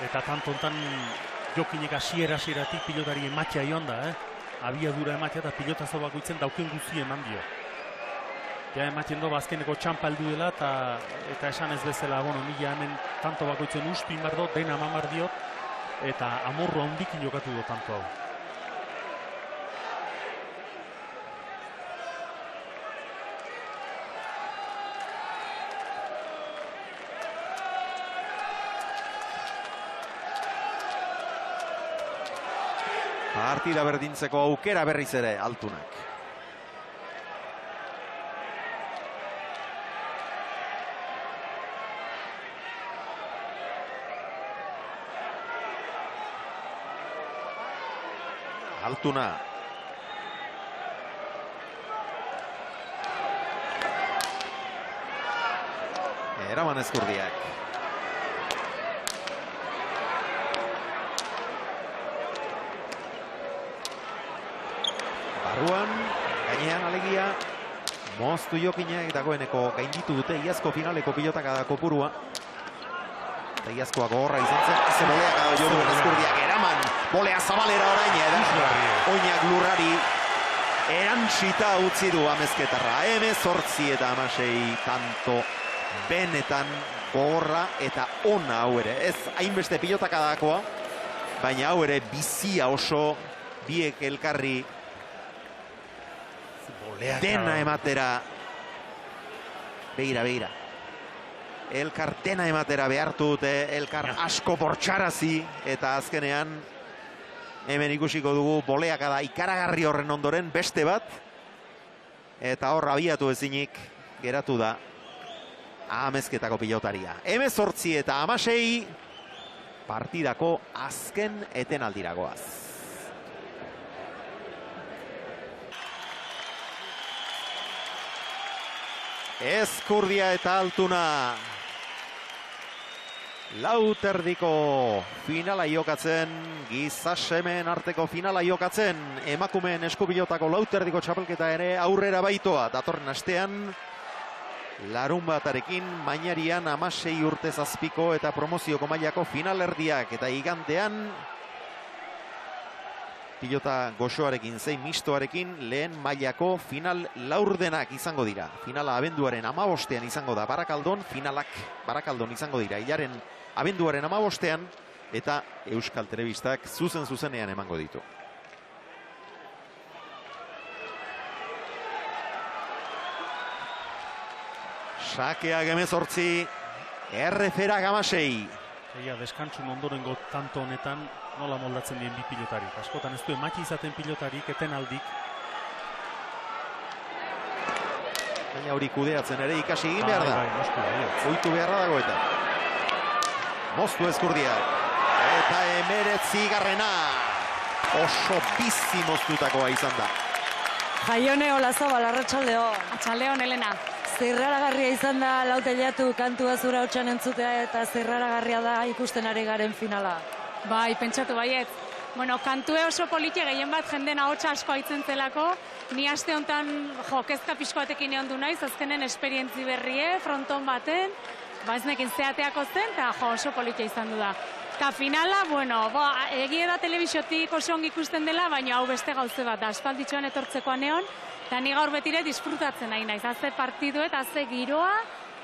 S2: Eta tantontan Jokinek hasieratik pilotari ematea joan da, abiadura ematea eta pilotazo bakoitzen dauken guzi eman dio. Ja ematen du azkeneko txampa heldu dela eta esan ez bezala, mila hemen tanto bakoitzen uspin bar do, dena eman bar diot, eta amorru handikin jokatu du tanto hau.
S1: Partida berdintzeko aukera berriz ere Altunak. Altuna. Eraman Ezkurdiak. Barruan, gainean alegia, moztu Jokinek dagoeneko gainditu dute iazko finaleko pilotaka da kopurua. Eta iazkoa gogorra izan zen, ze boleak da jo duen Ezkurdiak eraman, bolea zabalera orain, oinak lurrari erantzita utzi du Amezketarra. 18 eta 16 tanto benetan gogorra eta ona hau ere. Ez hainbeste pilotaka dakoa, baina hau ere bizia oso biek elkarri dena ematera, beira. Elkar dena ematera behartu dute, elkar asko bortxarazi, eta azkenean hemen ikusiko dugu boleaka da ikaragarri horren ondoren beste bat, eta hor abiatu ezinik geratu da Amezketako pilotaria. 18 eta 16 partidako azken etenaldiragoaz. Ezkurdia eta Altuna lauterdiko finala jokatzen, gizasemen arteko finala jokatzen, emakumeen eskupilotako lauterdiko txapelketa ere aurrera baitoa. Datorren astean, larun batarekin, Mainarian 16 urte zazpiko eta promozioko mailako finalerdiak, eta igandean pilota goxoarekin, zein mistoarekin, lehen mailako final laurdenak izango dira. Finala abenduaren 15ean izango da Barakaldon, finalak Barakaldon izango dira. Hilaren abenduaren 15ean, eta Euskal Telebistak zuzenean emango ditu. Sakeak 18, erreferak 16.
S2: Egia, deskantzun ondorengo tanto honetan nola moldatzen dien bi pilotarik. Askotan ez du ematxe izaten pilotarik, eten aldik.
S1: Baina hori kudeatzen ere ikasi egin behar da. Oitu beharra dago eta. Moztu Ezkurdiak. Eta 19. Oso bizi moztutakoa izan da.
S3: Jaione Olazabal, arratsaldeo.
S8: Arratsaldeon, Elena.
S3: Zirraragarria izan da lautelatu kantua zura hotxan entzutea eta zirraragarria da ikusten ari garen finala.
S8: Bai, pentsatu baiet. Bueno, kantue oso politia gehien bat jenden ahotsa asko aitzen zelako. Ni aste honetan kezka pixko batekin egon du naiz, azkenen esperientzi berrie, fronton baten, ez nekin zeateako zen, eta oso politia izan du da. Eta finala, bueno, egia da telebisiotik oso ongi ikusten dela, baina hau beste gauze bat, aspalditxoan etortzekoan neon, eta ni gaur betire disfrutatzen nahi naiz, haze partiduet, haze giroa,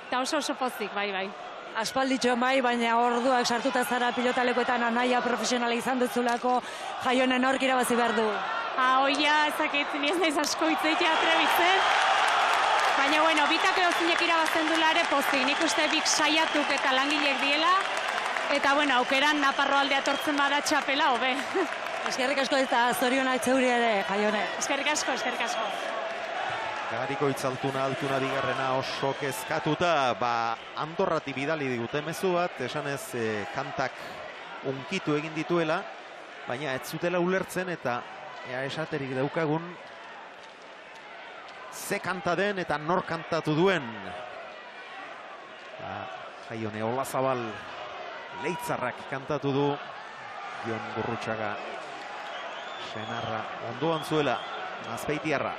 S8: eta oso pozik, bai.
S3: Aspalditxo bai, baina orduak sartuta zara pilotalekoetan anaia profesionala izan duzulako Jaionen hork irabazi behar du.
S8: Oia, ezakit, ni ez naiz asko hitzeitea atrebitzen, baina, bueno, bitak edozinek irabazten dulare pozik, nik uste bik saiatuk eta langilek diela, eta, bueno, aukeran Naparro aldea tortzen bada txapela, hobe.
S3: Eskerrik asko eta zorionak zeuri ere, Jaione.
S8: Eskerrik asko.
S1: Gariko Altuna bigarrena oso kezkatuta, Andorrati bidali digute mezu bat, esanez kantak unkitu egin dituela, baina ez zutela ulertzen eta esaterik daukagun ze kanta den eta nor kantatu duen. Jaione Olazabal Leitzarrak kantatu du, Jon Gurrutxaga senarra ondoan zuela, Azpeitiarra.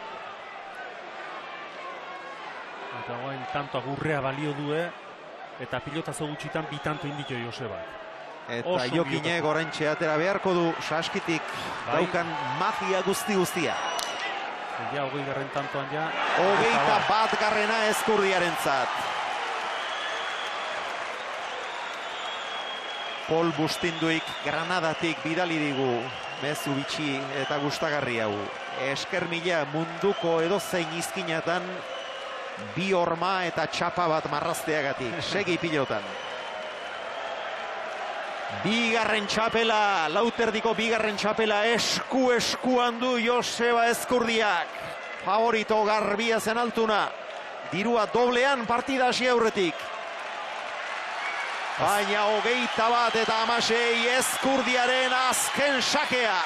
S2: Eta guain tanto agurrea balio due, eta pilotazo gutxitan bitanto inditu Josebak.
S1: Eta Jokinek oraintxe atera beharko du saskitik daukan magia guztia.
S2: Ja, 20. tantoan ja.
S1: 21. Ezkurdiarentzat. Pol Bustinduik Granadatik bidali digu mezu bitxi eta gustagarri hau. Esker mila munduko edozein izkinatan bi horma eta txapa bat marrazteagatik. Segi pilotan. Bigarren txapela, Lauterdiko bigarren txapela eskuan du Joseba Ezkurdiak. Favorito garbia zen Altuna. Dirua doblean partida hasi aurretik. Baina 21 eta 16 Ezkurdiaren azken sakea.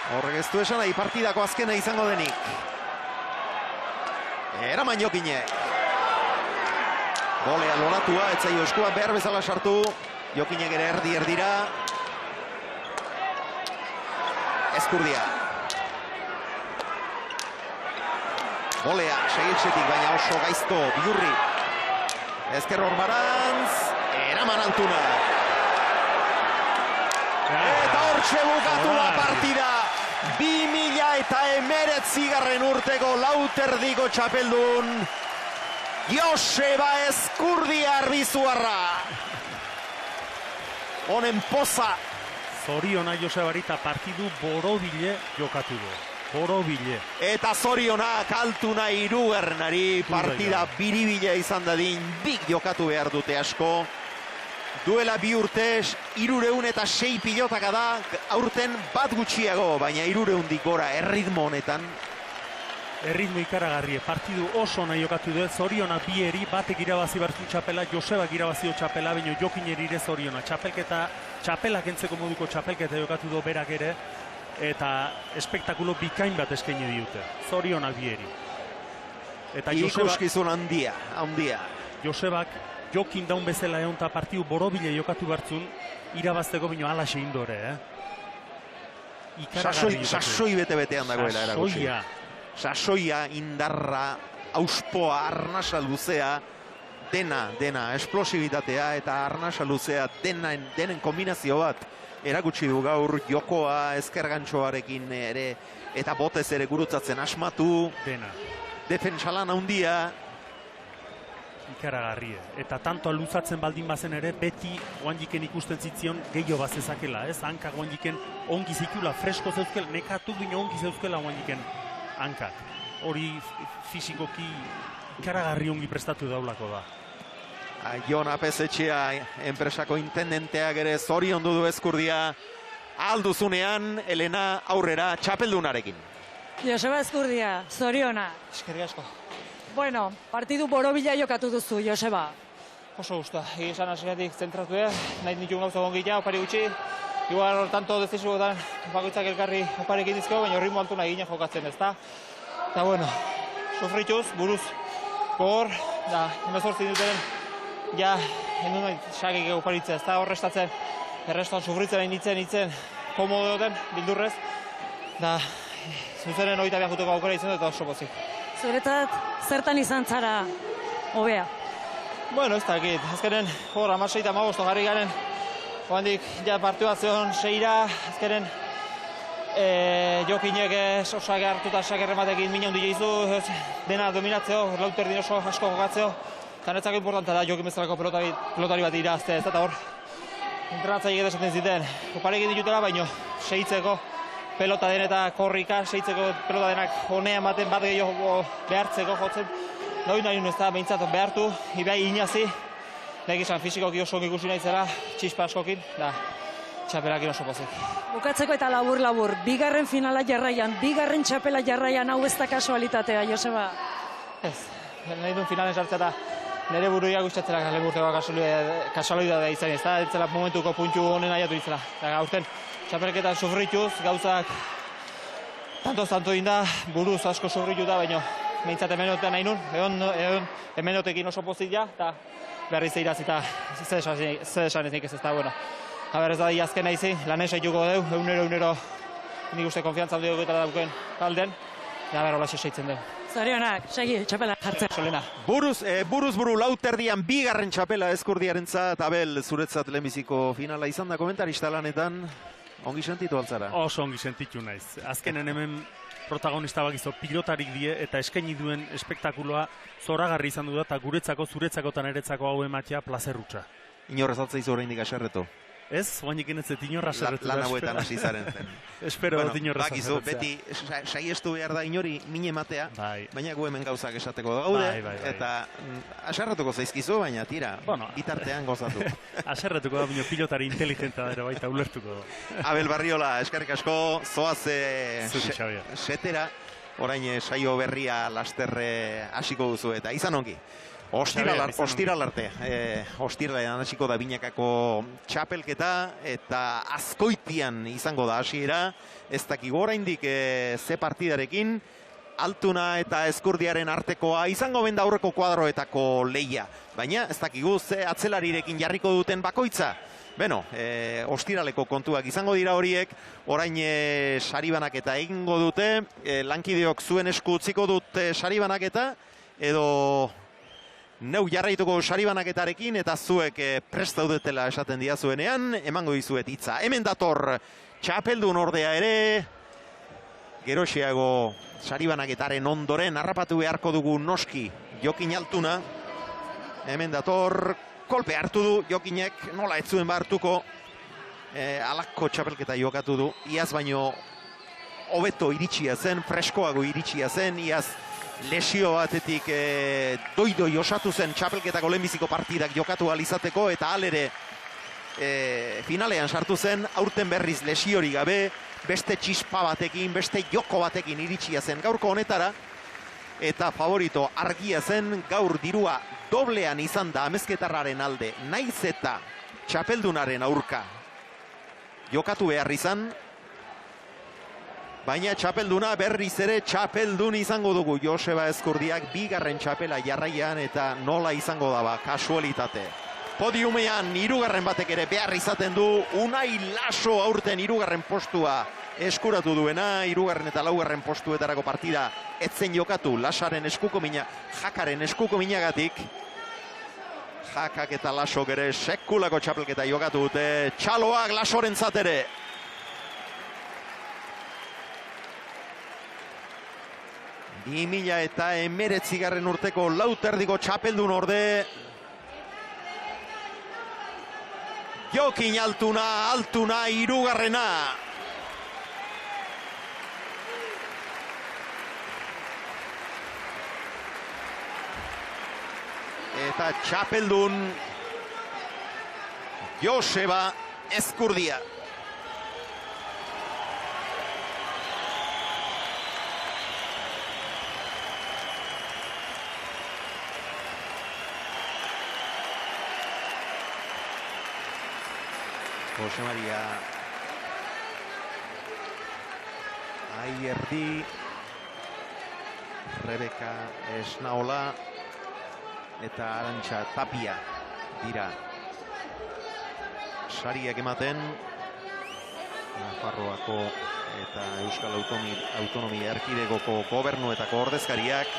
S1: Horrek ez du esan nahi partidako azkena izango denik. Eraman Jokinek. Golea loratua, etzaio eskua behar bezala sartu. Jokinek ere erdira. Ezkurdia. Golea, segitzetik, baina oso gaizto, Bihurri. Ezker Ormarantz, eraman Altuna. Eta hortxe bukatu da partida. 2019 urteko Lauterdiko txapeldun Joseba Ezkurdia Arbizuarra. Honen poza.
S2: Zoriona Josebarita partidu borobile jokatu du. Borobile.
S1: Eta zorionak Altuna hirugarrenari partida biribila izan dadin bik jokatu behar dute asko. Duela bi urte 306 pilotaka da, aurten bat gutxiago, baina 300 gora erritmo honetan.
S2: Erritmo ikaragarrie, partidu oso nahi jokatu du, Zorionak bieri, batek irabazi bertu txapela, Josebak irabazio txapela, baina Jokineri ere Zoriona. Txapelak entzeko moduko txapelketa jokatu du berak ere, eta espektakulo bikain bat eskaini diute. Zorionak bieri.
S1: Ikuskizun handia.
S2: Josebak Jokin daun bezala egon eta partidu borobile jokatu bertzun, irabazteko bino alaxe indore,
S1: Sasoi bete-betean dagoela erakutsi. Sasoia, indarra, auspoa, arnasa luzea, dena, esplosibitatea eta arnasa luzea denen kombinazio bat erakutsi du gaur jokoa ezkergantxoarekin ere eta botez ere gurutzatzen asmatu.
S2: Dena.
S1: Defentsalan handia.
S2: Ikaragarria. Eta tantoa luzatzen baldin bazen ere, beti Guanjiken ikusten zitzion gehiago bazezakela, ez? Hanka Guanjiken ongi zikula, fresko zeuzkel, nekatu bine ongi zeuzkela Guanjiken hankak. Hori fizikoki ikaragarri ongi prestatu daulako da.
S1: Jon Apesetxea, enpresako intendenteak ere zoriondu du Ezkurdia. Alduzunean, Elena aurrera txapeldunarekin.
S3: Joseba Ezkurdia, zoriona.
S9: Eskerrik asko.
S3: Bueno, partidu borobila jokatu duzu, Joseba.
S9: Oso gusta, esan hasieratik zentratu nahi nituen gauza gongitea, opari gutxi. Igual tanto dezisuetan bakoitzak elkarri oparekin dizkego, baina ritmo altu nahi ginen jokatzen, ezta? Eta bueno, sufrituz, buruz, gogor, da, 18 dutenen, ja, hendu nahi sakik oparitzea, ezta horrestatzen, errestuan sufritzen nahi nitzen, komodo duten, bildurrez, da, zuzenen hori tabiak juteko aukera izan dut eta oso pozik.
S3: Zuretzat, zertan izan zara hobea?
S9: Bueno, ez dakit, azkenen, hor, 16 eta 15 jarri garen, oandik, ja, partua zeon 6-ra, azkenen, jokinek osak hartuta sakerrematekin mina hundi jeizu, dena dominatzeo, lauterdin oso asko jokatzeo, eta netzako importanta da jokin bezalako pelotari bat irazte, ez eta hor, entrenatzaiek esaten ziten, oparekin ditutela, baino, segitzeko, pelota den eta korrika, seitzeko pelota denak honea ematen bat gehiago behartzeko jotzen. Doi nahi ez da behintzat behartu, ibai inazi, nahi izan fizikoki oso ikusi nahi zela, txispa askokin, da txapelakin oso pozik.
S3: Bukatzeko eta labur, bigarren finala jarraian, bigarren txapela jarraian, hau ez da kasualitatea, Joseba?
S9: Ez, nahi duen finalen sartzea eta nire buruia gustatzera leburteko kasualitatea izan, ez da, entzela momentuko puntxu honen aiatu izela. Aurten, txapelketan sufrituz, gauzak tanto inda, buruz asko sufritu da, baina behintzat hemenotean nahi nun, egon hemenotekin oso pozik ja, eta berriz eiraz eta zer esan ez da, bueno. Haber ez da diazken nahi lan esaituko deu, egunero nik uste konfiantza handi dugutara dauken alden, eta haber hola seitzen deu.
S3: Zorionak, segi, txapela jartzen.
S9: Solena.
S1: Buruz buru lauterdian bigarren txapela Ezkurdiarentzat, Abel, zuretzat lehenbiziko finala izan da komentarista lanetan. Ongi sentitu altzara?
S2: Oso ongi sentitu naiz. Azkenen hemen protagonista bakizo pilotarik die eta eskaini duen espektakuloa zoragarri izan du da eta zuretzako eta niretzako hau ematea plazerrutza.
S1: Inorrez altzaizu oraindik aserretu?
S2: Ez, oainik enetzet inorra aserretu.
S1: Lan hauetan hasi zaren zen.
S2: Espero dut inorra aserretzea.
S1: Beti saiestu behar da inori mine ematea, baina gu hemen gauzak esateko gaude, eta aserretuko zaizkizu, baina tira, bitartean gozatu.
S2: Aserretuko da, baina pilotari inteligenta dara baita ulertuko da.
S1: Abel Barriola, eskerrik asko, zoaz setera, orain saio berria lasterre hasiko duzu eta izan ongi. Ostiral arte, ostiralean hasiko da binakako txapelketa eta Azkoitian izango da hasiera, ez dakigu oraindik ze partidarekin, Altuna eta Ezkurdiaren artekoa izango benda aurreko kuadroetako leia, baina ez dakigu ze atzelarirekin jarriko duten bakoitza. Beno, ostiraleko kontuak izango dira horiek, orain saribanaketa egingo dute, lankideok zuen esku utziko dute saribanaketa, edo neu jarraituko saribanaketarekin eta zuek prest daudetela esaten diazuenean, emango dizuet hitza. Hemen dator txapeldun ordea ere, geroxeago saribanaketaren ondoren harrapatu beharko dugu noski Jokin Altuna. Hemen dator, kolpe hartu du Jokinek, nola ez zuen hartuko, alako txapelketa jokatu du, iaz baino hobeto iritsia zen, freskoago iritsia zen, iaz lesio batetik doidoi osatu zen txapelketako lehenbiziko partidak jokatu alizateko eta alere finalean sartu zen, aurten berriz lesiori gabe, beste txispa batekin, beste joko batekin iritsia zen gaurko honetara, eta favorito argia zen, gaur dirua doblean izan da amezketarraren alde, naiz eta txapeldunaren aurka jokatu behar izan, baina txapelduna berriz ere txapeldun izango dugu Joseba Ezkurdiak bigarren txapela jarraian eta nola izango daba kasualitate. Podiumean hirugarren batek ere behar izaten du, Unai Laso aurten hirugarren postua eskuratu duena, hirugarren eta laugarren postuetarako partida etzen jokatu Lasaren eskuko mina, Jakaren eskuko minagatik. Jakak eta Lasok ere sekulako txapelketa jokatu dute. Txaloak Lasorentzat ere. Bi mila eta 19 urteko lauterdiko txapeldun orde. Jokin Altuna, hirugarrena. Eta txapeldun Joseba Ezkurdia. Jose Maria Aierdi, Rebeka Esnaola eta Arantxa Tapia dira sariak ematen Nafarroako eta Euskal Autonomia Erkidegoko gobernuetako ordezkariak,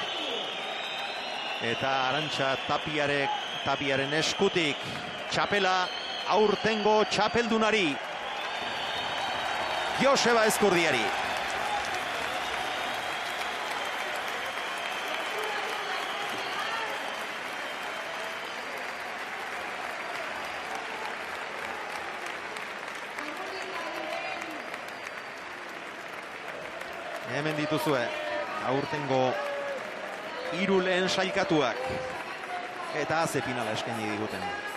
S1: eta Arantxa Tapiaren eskutik txapela aurtengo txapeldunari, Joseba Ezkurdiari. Hemen dituzue aurtengo 3 lehen sailkatuak eta ze finala eskaini diguten.